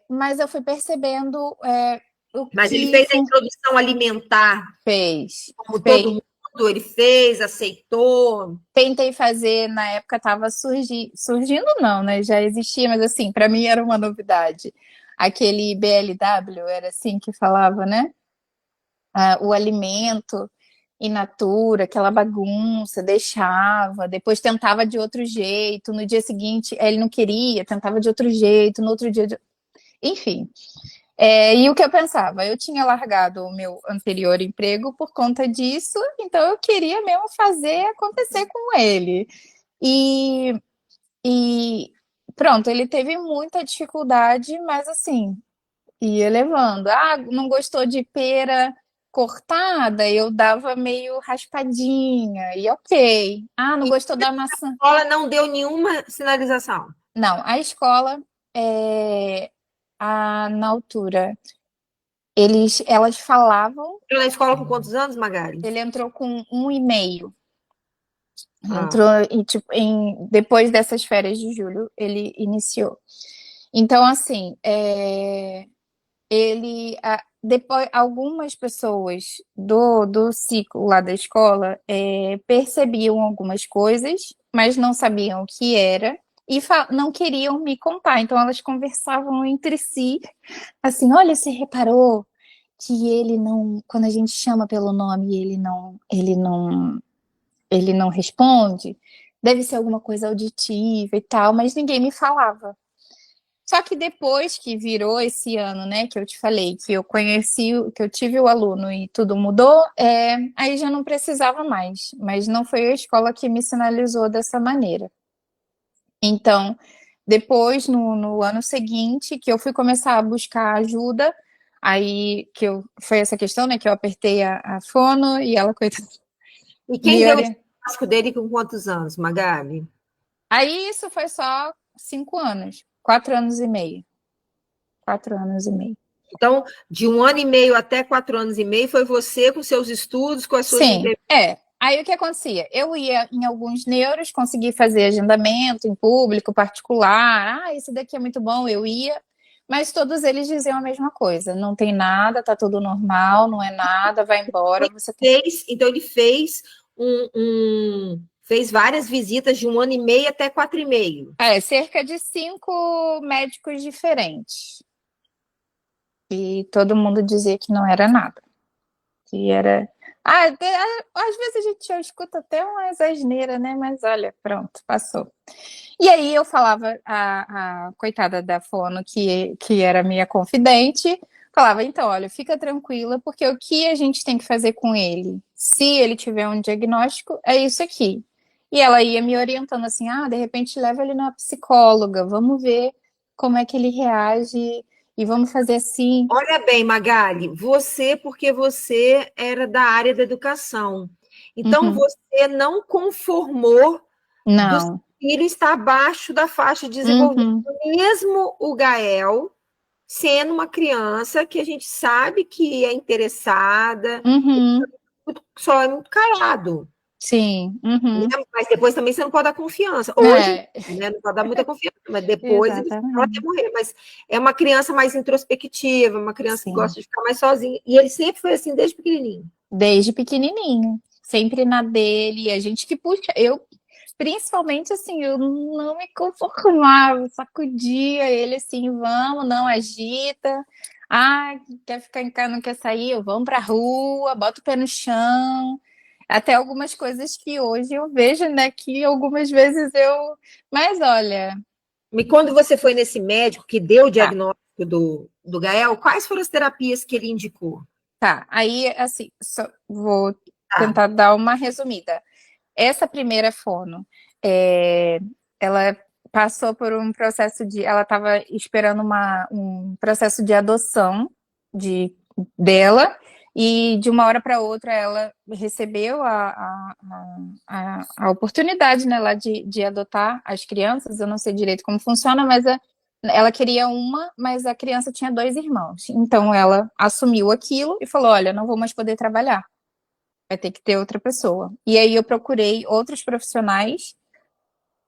mas eu fui percebendo o Mas ele que fez a introdução alimentar, fez. como todo Fez. mundo, ele fez, aceitou. Tentei fazer, na época estava surgindo não, né? Já existia, mas assim, para mim era uma novidade. Aquele BLW, era assim que falava, né? O alimento in natura, aquela bagunça, deixava, depois tentava de outro jeito, no dia seguinte ele não queria, tentava de outro jeito, no outro dia. Enfim. E o que eu pensava? Eu tinha largado o meu anterior emprego por conta disso, então eu queria mesmo fazer acontecer com ele. E, e pronto, ele teve muita dificuldade, mas assim, ia levando. Ah, não gostou de pera cortada, eu dava meio raspadinha, e ok. Ah, não E gostou da maçã. a escola não deu nenhuma sinalização. Não, a escola, na altura, elas falavam. Entrou na escola com quantos anos, Magari? Ele entrou com 1 e meio. Ah, Entrou e, tipo, depois dessas férias de julho, ele iniciou. Então, assim, depois, algumas pessoas do ciclo lá da escola percebiam algumas coisas, mas não sabiam o que era e não queriam me contar. Então, elas conversavam entre si, assim: olha, você reparou? que ele não, quando a gente chama pelo nome, ele não responde. Deve ser alguma coisa auditiva e tal, mas ninguém me falava. Só que depois que virou esse ano, né, que eu te falei, que eu conheci, que eu tive o aluno e tudo mudou, aí já não precisava mais. Mas não foi a escola que me sinalizou dessa maneira. Então, depois, no ano seguinte, que eu fui começar a buscar ajuda, aí foi essa questão, né, que eu apertei a fono e ela, coitada, E quem me deu o orientou. diagnóstico dele com quantos anos, Magali? Aí isso foi só 5 anos, 4 anos e meio. 4 anos e meio. Então, de 1 ano e meio até 4 anos e meio, foi você com seus estudos, com as suas Sim, entrevistas. é. Aí o que acontecia? Eu ia em alguns neuros, consegui fazer agendamento em público, particular. Ah, esse daqui é muito bom, eu ia. Mas todos eles diziam a mesma coisa. Não tem nada, tá tudo normal, não é nada, vai embora. Você tem. Então, ele fez fez várias visitas de 1 ano e meio até 4 e meio. Cerca de 5 médicos diferentes. E todo mundo dizia que não era nada. Que era. Às vezes a gente já escuta até umas asneiras, né? Mas olha, pronto, passou. E aí eu falava, a coitada da fono, que era minha confidente, falava, então, olha, fica tranquila, porque o que a gente tem que fazer com ele, se ele tiver um diagnóstico, é isso aqui. E ela ia me orientando assim, de repente leva ele na psicóloga, vamos ver como é que ele reage e vamos fazer assim. Olha bem, Magali, porque você era da área da educação. Então, Uhum. você não conformou do seu Não. filho estar abaixo da faixa de desenvolvimento, Uhum. mesmo o Gael sendo uma criança que a gente sabe que é interessada, Uhum. só é muito calado. Sim. Uhum. Mas depois também você não pode dar confiança. Hoje, É, né, não pode dar muita confiança, mas depois ele pode até exatamente. morrer. Mas é uma criança mais introspectiva, uma criança que Sim. gosta de ficar mais sozinha. E ele sempre foi assim, desde pequenininho. Desde pequenininho, sempre na dele, a gente que puxa, eu principalmente assim, eu não me conformava, sacudia ele assim, vamos, não agita. Quer ficar em casa, não quer sair, vamos pra rua, bota o pé no chão. Até algumas coisas que hoje eu vejo, né, que algumas vezes mas olha, E quando você foi nesse médico que deu o tá. diagnóstico do Gael, quais foram as terapias que ele indicou? Tá, aí assim, vou Tá. tentar dar uma resumida. Essa primeira fono, é, ela passou por um processo ela estava esperando um processo de adoção de, dela, e de uma hora para outra ela recebeu a oportunidade, né, lá de adotar as crianças. Eu não sei direito como funciona, mas ela queria uma, mas a criança tinha dois irmãos. Então ela assumiu aquilo e falou: Olha, não vou mais poder trabalhar, vai ter que ter outra pessoa. E aí eu procurei outros profissionais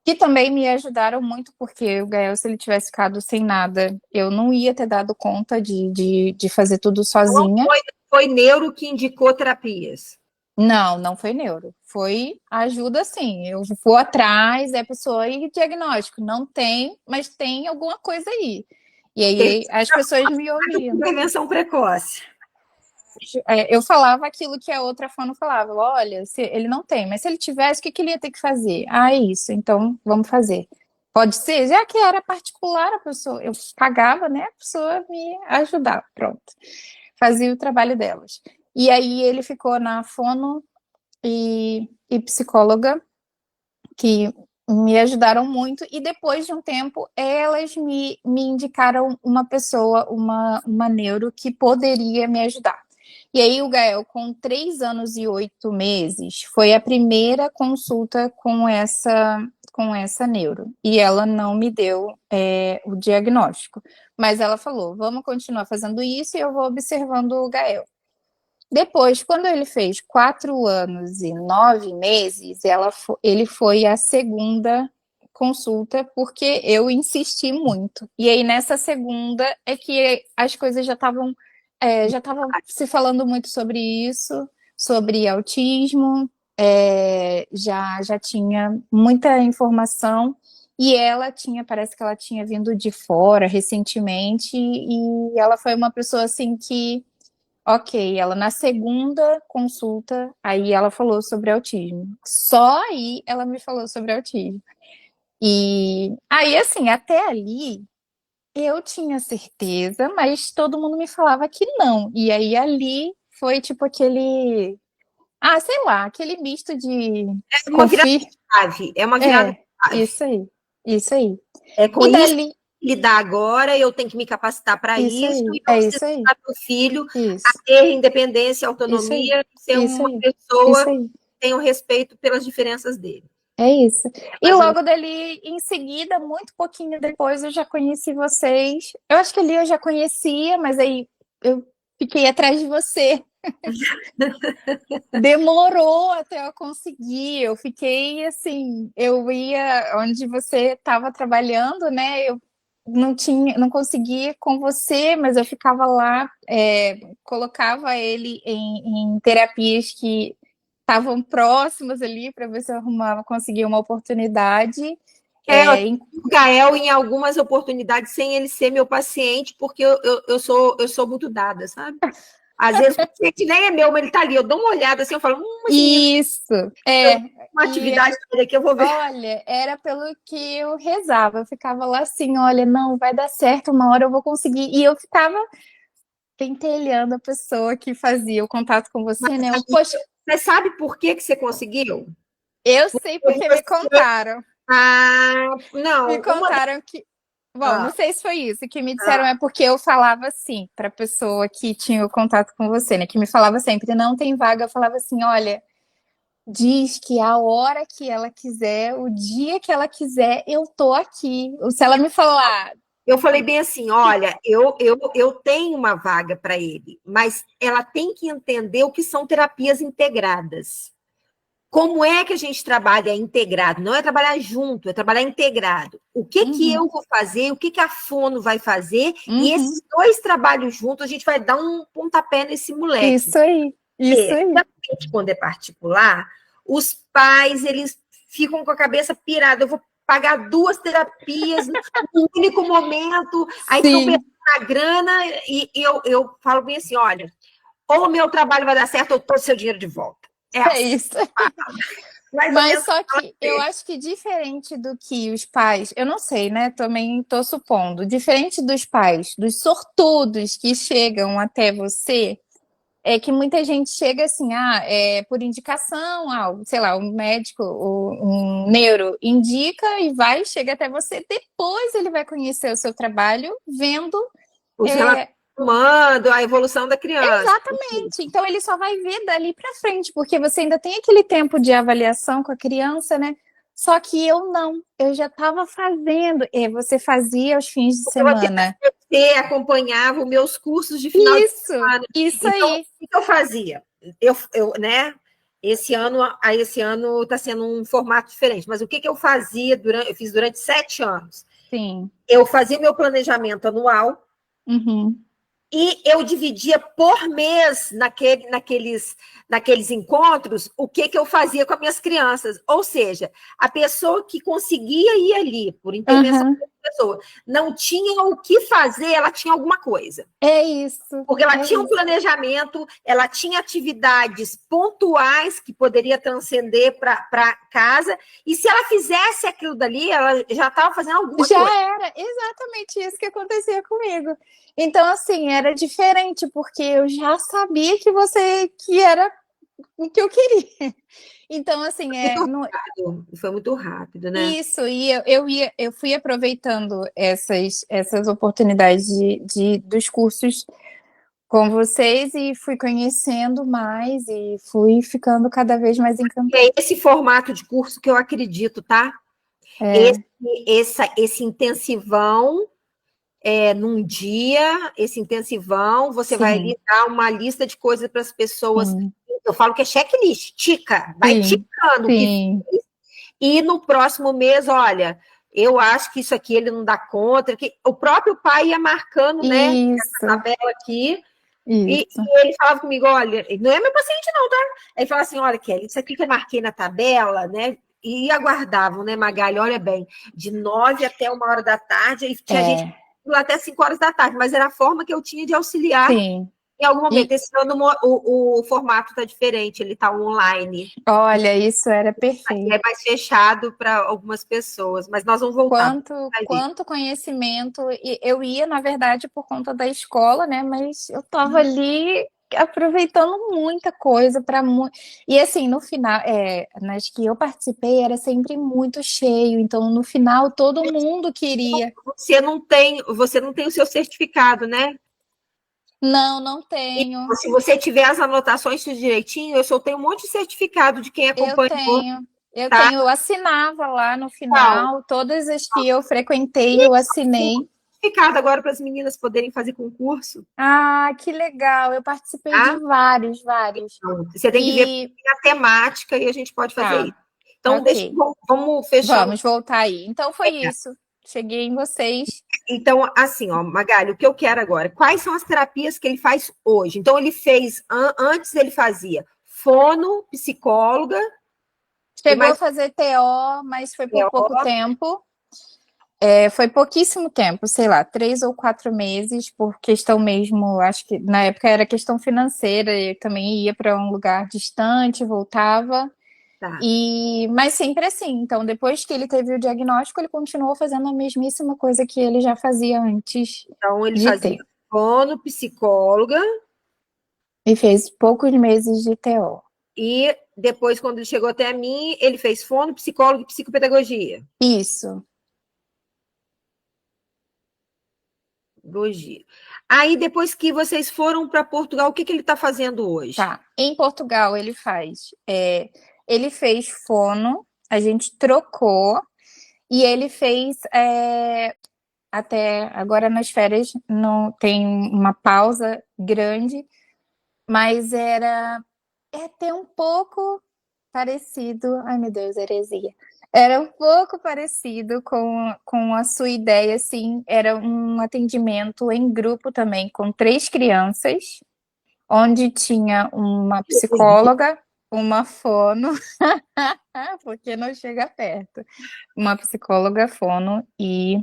que também me ajudaram muito, porque o Gael, se ele tivesse ficado sem nada, eu não ia ter dado conta de fazer tudo sozinha. Foi neuro que indicou terapias. Não, não foi neuro. Foi ajuda, sim. Eu vou atrás, a pessoa e diagnóstico. Não tem, mas tem alguma coisa aí. E aí as pessoas me ouviam. Intervenção precoce. Eu falava aquilo que a outra fono falava. Olha, se ele não tem, mas se ele tivesse, o que que ele ia ter que fazer? É isso, então vamos fazer. Pode ser, já que era particular, a pessoa, eu pagava, né? A pessoa me ajudava, pronto. Fazia o trabalho delas. E aí ele ficou na fono e psicóloga, que me ajudaram muito, e depois de um tempo, elas me indicaram uma pessoa, uma neuro, que poderia me ajudar. E aí o Gael, com 3 anos e 8 meses, foi a primeira consulta com essa neuro. E ela não me deu o diagnóstico. Mas ela falou, vamos continuar fazendo isso e eu vou observando o Gael. Depois, quando ele fez 4 anos e 9 meses, ele foi a segunda consulta, porque eu insisti muito. E aí, nessa segunda, é que as coisas já estavam se falando muito sobre isso, sobre autismo, já tinha muita informação. E parece que ela tinha vindo de fora recentemente, e ela foi uma pessoa assim que Ok, ela na segunda consulta, aí ela falou sobre autismo. Só aí ela me falou sobre autismo. E aí, assim, até ali eu tinha certeza, mas todo mundo me falava que não. E aí ali foi tipo aquele, sei lá, aquele misto de É uma virada confio. de chave, é uma virada de É, chave. isso aí, isso aí. É com E isso dali, que lidar agora, eu tenho que me capacitar para isso isso, aí, e eu é preciso isso aí, ajudar meu filho a isso, ter independência, isso aí, autonomia, ser isso uma aí, pessoa isso que aí. tenha o respeito pelas diferenças dele. É isso. E Mais ou menos. logo dali, em seguida, muito pouquinho depois, eu já conheci vocês. Eu acho que ali eu já conhecia, mas aí eu fiquei atrás de você. Demorou até eu conseguir. Eu fiquei assim, eu ia onde você estava trabalhando, né? Eu não tinha, não conseguia ir com você, mas eu ficava lá, colocava ele em terapias que estavam próximas ali para ver se eu arrumava, conseguia uma oportunidade. Eu É, tive o Gael em algumas oportunidades sem ele ser meu paciente, porque eu sou muito dada, sabe? Às vezes o paciente nem é meu, mas ele tá ali, eu dou uma olhada assim, eu falo, esse menino isso, tem é. uma E atividade aqui, eu vou ver. olha, era pelo que eu rezava. Eu ficava lá assim, olha, não, vai dar certo, uma hora eu vou conseguir. E eu ficava pentelhando a pessoa que fazia o contato com você, né? Eu, poxa, Mas sabe por que que você conseguiu? eu sei porque me Você, contaram. Me não, uma das. contaram que. Bom, não Ah, sei se foi isso. O que me disseram ah, é porque eu falava assim para a pessoa que tinha o contato com você, né? Que me falava sempre, não tem vaga. Eu falava assim, olha, diz que a hora que ela quiser, o dia que ela quiser, eu tô aqui. Se ela me falar, eu falei bem assim: olha, eu tenho uma vaga para ele, mas ela tem que entender o que são terapias integradas. Como é que a gente trabalha integrado? Não é trabalhar junto, é trabalhar integrado. O que que uhum, eu vou fazer, o que que a fono vai fazer, e uhum, esses dois trabalhos juntos, a gente vai dar um pontapé nesse moleque. isso aí, isso Porque, aí. geralmente, quando é particular, os pais, eles ficam com a cabeça pirada. Eu vou pagar duas terapias num único momento, aí ficam pensando Sim, na grana, e eu falo bem assim, olha, ou o meu trabalho vai dar certo, ou todo o seu dinheiro de volta. É é assim, isso. mais ou Mas menos. só que eu acho que diferente do que os pais, eu não sei, né? Também estou supondo, diferente dos pais, dos sortudos que chegam até você, é que muita gente chega assim, é por indicação, sei lá, um médico, um neuro indica e vai, chega até você, depois ele vai conhecer o seu trabalho, vendo. Os relatórios é, humano, a evolução da criança. Exatamente. Então ele só vai ver dali para frente, porque você ainda tem aquele tempo de avaliação com a criança, né? Só que eu não, eu já estava fazendo, e você fazia aos fins de semana. Você acompanhava os meus cursos de final de Isso, semana. isso Então, aí. o que eu fazia? Né? Esse ano está sendo um formato diferente, mas o que eu fazia eu fiz durante 7 anos? Sim. Eu fazia meu planejamento anual, Uhum. e eu dividia por mês naqueles encontros o que eu fazia com as minhas crianças. Ou seja, a pessoa que conseguia ir ali por intervenção Aham. da pessoa não tinha o que fazer, ela tinha alguma coisa. É isso, Porque ela é tinha um isso. planejamento, ela tinha atividades pontuais que poderia transcender para casa, e se ela fizesse aquilo dali, ela já estava fazendo alguma Já coisa. era exatamente isso que acontecia comigo. Então, assim, era diferente, porque eu já sabia que era o que eu queria. Então, assim, Foi muito rápido, né? isso, e eu fui aproveitando essas oportunidades dos cursos com vocês e fui conhecendo mais e fui ficando cada vez mais encantada. É esse formato de curso que eu acredito, tá? Esse, É, esse intensivão, num dia, esse intensivão, você vai ali sim, dar uma lista de coisas para as pessoas. sim, Eu falo que é checklist, tica, vai sim, ticando o que. sim, E no próximo mês, olha, eu acho que isso aqui ele não dá conta, que o próprio pai ia marcando, né, essa isso, tabela aqui, isso, e ele falava comigo, olha, não é meu paciente não, tá? Ele falava assim, olha, Kelly, isso aqui que eu marquei na tabela, né, e aguardavam, né, Magali, olha bem, de 9 até 1 hora da tarde, e tinha gente é, lá até 5 horas da tarde, mas era a forma que eu tinha de auxiliar sim, Em algum momento, E esse ano o formato está diferente, ele está online. olha, isso era É perfeito. mais fechado para algumas pessoas, mas nós vamos voltar. Quanto conhecimento, e eu ia, na verdade, por conta da escola, né? Mas eu estava ali aproveitando muita coisa para e assim, no final, nas que eu participei era sempre muito cheio, então no final todo mundo queria. Você não tem o seu certificado, né? Não, não E tenho. se você tiver as anotações tudo direitinho, eu só tenho um monte de certificado de quem Eu acompanhou, tenho. Eu tá? tenho, eu assinava lá no Então, final, todas as que eu frequentei, eu assinei. certificado agora para as meninas poderem fazer concurso, Ah, que legal! Eu participei de tá? vários, vários. Então, você tem que ver E a temática e a gente pode fazer isso. tá, Então, ok. vamos fechando. Vamos voltar aí. Então foi isso. Cheguei em vocês. Então, assim, ó, Magali, o que eu quero agora? Quais são as terapias que ele faz hoje? Então, ele fez, antes ele fazia fono, psicóloga, que Chegou a mais fazer TO, mas foi por pouco TO, tempo. Foi pouquíssimo tempo, sei lá, 3 ou 4 meses, por questão mesmo, acho que na época era questão financeira, eu também ia para um lugar distante, voltava. tá. Mas sempre assim. Então, depois que ele teve o diagnóstico, ele continuou fazendo a mesmíssima coisa que ele já fazia antes Então, ele de fazia ter. fono, psicóloga, E fez poucos meses de TO. e depois, quando ele chegou até mim, ele fez fono, psicólogo e psicopedagogia. Isso, Pedagogia. Aí, depois que vocês foram para Portugal, o que, que ele está fazendo hoje? tá. Em Portugal, ele fez fono, a gente trocou, e ele fez, até agora nas férias, não tem uma pausa grande, mas é até um pouco parecido. Ai, meu Deus, heresia. Era um pouco parecido com a sua ideia, assim. Era um atendimento em grupo também, com 3 crianças, onde tinha uma psicóloga, uma fono, porque não chega perto, uma psicóloga, fono e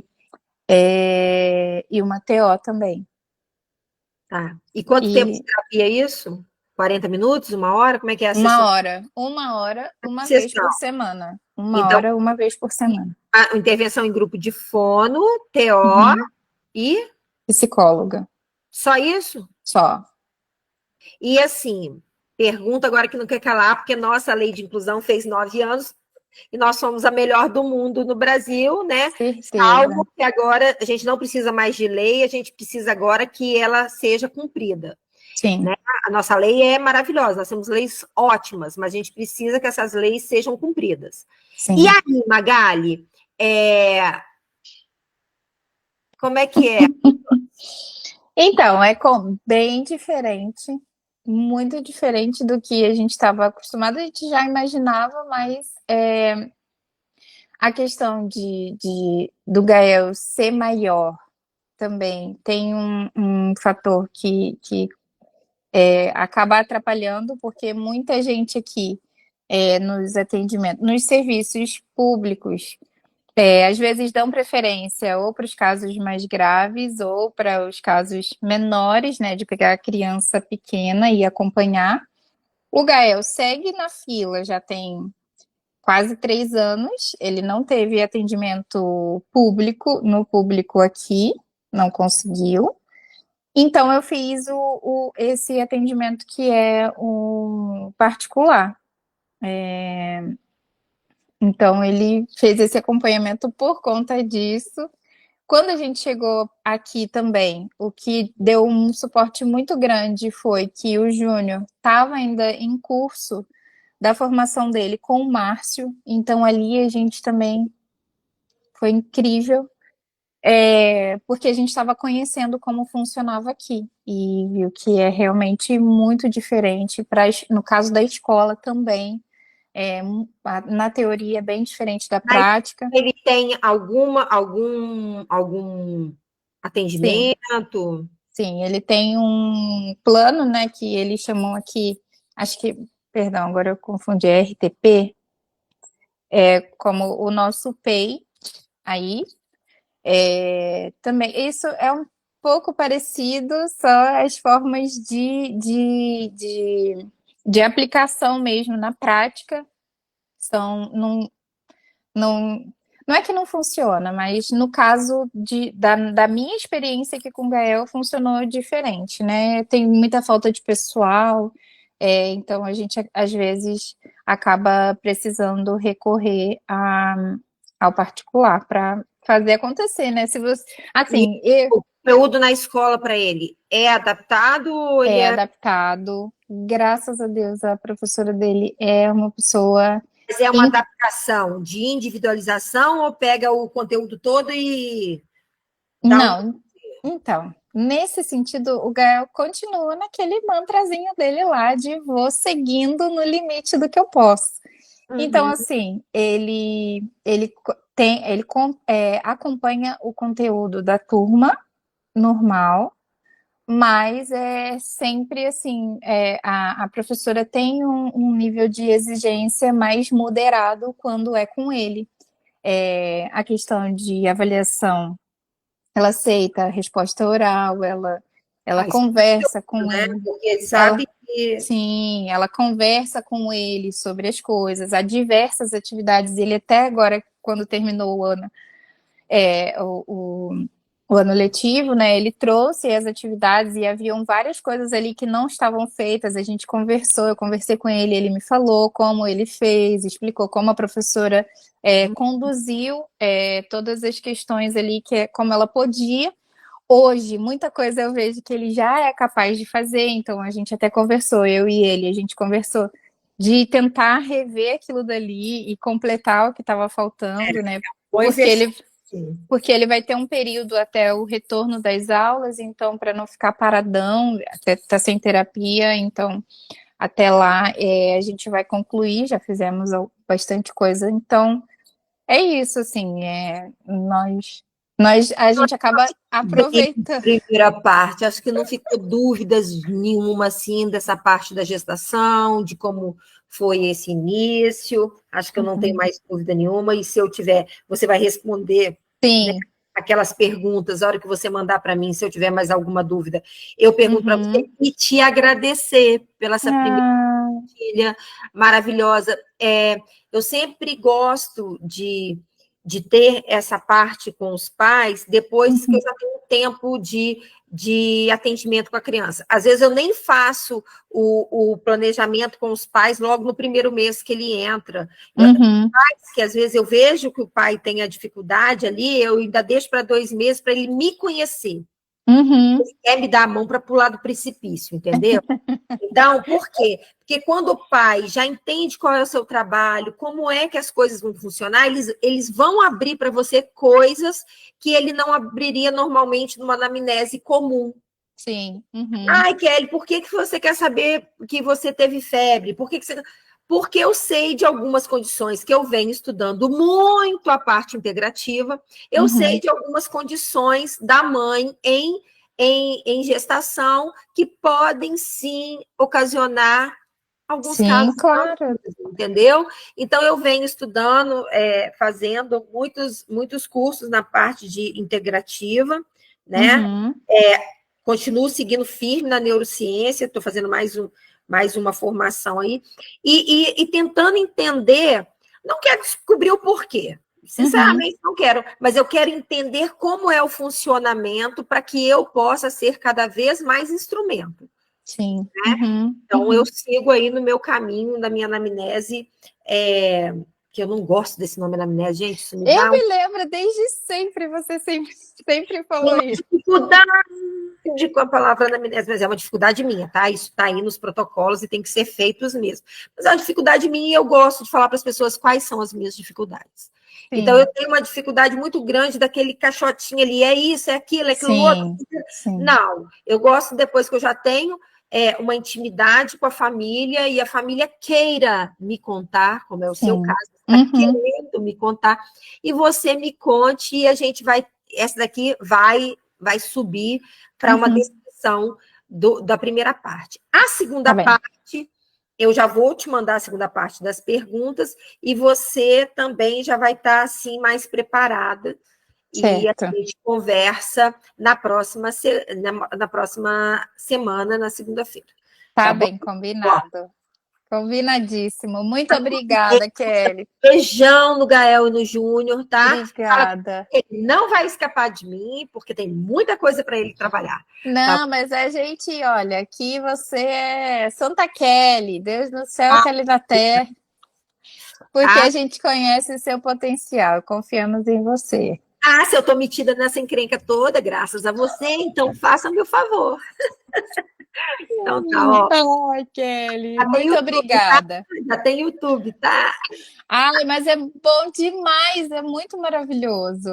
uma TO também. Tá. E quanto tempo de E terapia é isso? 40 minutos, 1 hora? Como é que é a sessão? uma hora, uma vez Sessão. por semana. Uma Então, hora, uma vez por semana. a intervenção em grupo de fono, TO Uhum. e Psicóloga, só isso? só. E assim, pergunta agora que não quer calar, porque nossa lei de inclusão fez 9 anos e nós somos a melhor do mundo no Brasil, né? Certeza. Salvo que agora a gente não precisa mais de lei, a gente precisa agora que ela seja cumprida. Sim, Né? A nossa lei é maravilhosa, nós temos leis ótimas, mas a gente precisa que essas leis sejam cumpridas. E sim. aí, Magali, como é que é? Então, bem diferente, muito diferente do que a gente estava acostumado, a gente já imaginava, mas a questão do Gael ser maior também tem um fator que acaba atrapalhando, porque muita gente aqui nos atendimentos, nos serviços públicos, às vezes dão preferência ou para os casos mais graves ou para os casos menores, né, de pegar a criança pequena e acompanhar. O Gael segue na fila, já tem quase 3 anos. Ele não teve atendimento público, no público aqui, não conseguiu. Então, eu fiz esse atendimento que é o particular. Então, ele fez esse acompanhamento por conta disso. Quando a gente chegou aqui também, o que deu um suporte muito grande foi que o Júnior estava ainda em curso da formação dele com o Márcio, então ali a gente também foi incrível, porque a gente estava conhecendo como funcionava aqui e viu que é realmente muito diferente, no caso da escola também, na teoria é bem diferente da Mas prática. ele tem algum Sim, atendimento? sim, ele tem um plano, né, que eles chamam aqui, acho que, perdão, agora eu confundi, é RTP, como o nosso PEI aí. Também, isso pouco parecido, só as formas de aplicação mesmo na prática são, não, não é que não funciona, mas no caso da minha experiência aqui com o Gael, funcionou diferente, né? Tem muita falta de pessoal, então a gente às vezes acaba precisando recorrer ao particular para fazer acontecer, né? Se você, E assim, o conteúdo na escola para ele é adaptado ou ele é é, adaptado. Graças a Deus, a professora dele é uma pessoa. mas é uma adaptação de individualização ou pega o conteúdo todo e dá um. Não, então, nesse sentido, o Gael continua naquele mantrazinho dele lá de vou seguindo no limite do que eu posso. Então, Uhum. assim, acompanha o conteúdo da turma normal, mas é sempre assim, a professora tem um nível de exigência mais moderado quando é com ele. A questão de avaliação, ela aceita a resposta oral, ela Ah, isso conversa é, com né? ele, Porque ele ela sabe que sim, ela conversa com ele sobre as coisas, há diversas atividades. Ele até agora, quando terminou o ano, é, o, o, o ano letivo, né? Ele trouxe as atividades e haviam várias coisas ali que não estavam feitas. A gente conversou, eu conversei com ele, ele me falou como ele fez, explicou como a professora conduziu todas as questões ali, como ela podia. Hoje, muita coisa eu vejo que ele já é capaz de fazer, então a gente até conversou, eu e ele, a gente conversou de tentar rever aquilo dali e completar o que estava faltando, né? bom Porque exercício. ele porque ele vai ter um período até o retorno das aulas, então, para não ficar paradão, até tá sem terapia, então, até lá a gente vai concluir, já fizemos bastante coisa, então, é isso, assim, a gente acaba Bem, aproveitando. primeira parte, acho que não ficou dúvidas nenhuma assim dessa parte da gestação, de como foi esse início. Acho que eu não tenho Uhum. mais dúvida nenhuma. E se eu tiver, você vai responder, né, Sim, aquelas perguntas, a hora que você mandar para mim, se eu tiver mais alguma dúvida, eu pergunto para você uhum. e te agradecer pela essa primeira Ah, filha maravilhosa. Eu sempre gosto de ter essa parte com os pais depois que eu uhum, já tenho tempo de atendimento com a criança. Às vezes eu nem faço o planejamento com os pais logo no primeiro mês que ele entra. uhum, Que às vezes eu vejo que o pai tem a dificuldade ali, eu ainda deixo para 2 meses para ele me conhecer. uhum. Quer me dar a mão para pular do precipício, entendeu? Então, por quê? Porque quando o pai já entende qual é o seu trabalho, como é que as coisas vão funcionar, eles vão abrir para você coisas que ele não abriria normalmente numa anamnese comum. Sim, uhum, Ai, Kelly, por que você quer saber que você teve febre? Por que você... Porque eu sei de algumas condições que eu venho estudando muito a parte integrativa, eu sei uhum. de algumas condições da mãe em gestação que podem sim ocasionar alguns Sim, casos não, claro. entendeu? Então eu venho estudando, fazendo muitos cursos na parte de integrativa, né? Uhum, Continuo seguindo firme na neurociência, estou fazendo mais uma formação aí, e tentando entender, não quero descobrir o porquê, uhum. sinceramente não quero, mas eu quero entender como é o funcionamento para que eu possa ser cada vez mais instrumento. Sim, uhum, Então, eu uhum. sigo aí no meu caminho, da minha anamnese, que eu não gosto desse nome anamnese, gente, isso me Eu dá me lembro desde sempre, você sempre falou uma isso. dificuldade com a palavra anamnese, mas é uma dificuldade minha, tá? Isso está aí nos protocolos e tem que ser feitos mesmo. Mas é uma dificuldade minha e eu gosto de falar para as pessoas quais são as minhas dificuldades. Então, eu Sim, tenho uma dificuldade muito grande daquele caixotinho ali, é isso, é aquilo outro. sim, sim, Não, eu gosto depois que eu já tenho uma intimidade com a família e a família queira me contar, como é o seu sim. caso, está Uhum, querendo me contar, e você me conte e a gente vai, essa daqui vai subir para uma uhum. descrição da primeira parte. A Tá segunda bem. parte, eu já vou te mandar a segunda parte das perguntas e você também já vai estar assim mais preparada e a Certo. gente conversa na próxima, na próxima semana, na segunda-feira. Tá Tá bom? bem, Ó, combinado. Combinadíssimo. Muito obrigada, Kelly. beijão no Gael e no Júnior, tá? Fala Obrigada. que ele não vai escapar de mim, porque tem muita coisa para ele trabalhar. Tá? Não, mas a gente, olha, aqui você é Santa Kelly, Deus no céu, Ah, Kelly na terra, porque tá? a gente conhece o seu potencial, confiamos em você. Ah, se eu tô metida nessa encrenca toda, graças a você, então faça-me o favor. Então tá, ó. Ai, Kelly, Já tem muito YouTube, tá? obrigada. Já tem YouTube, tá? Ai, mas é bom demais, é muito maravilhoso.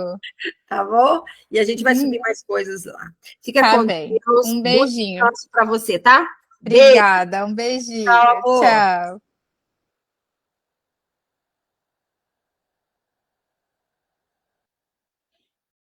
Tá bom? E a gente vai subir Hum, mais coisas lá. Fica Tá com bem. Deus. Um Bom beijinho. descanso para você, tá? Beijo, Obrigada, um beijinho. amor. Tchau.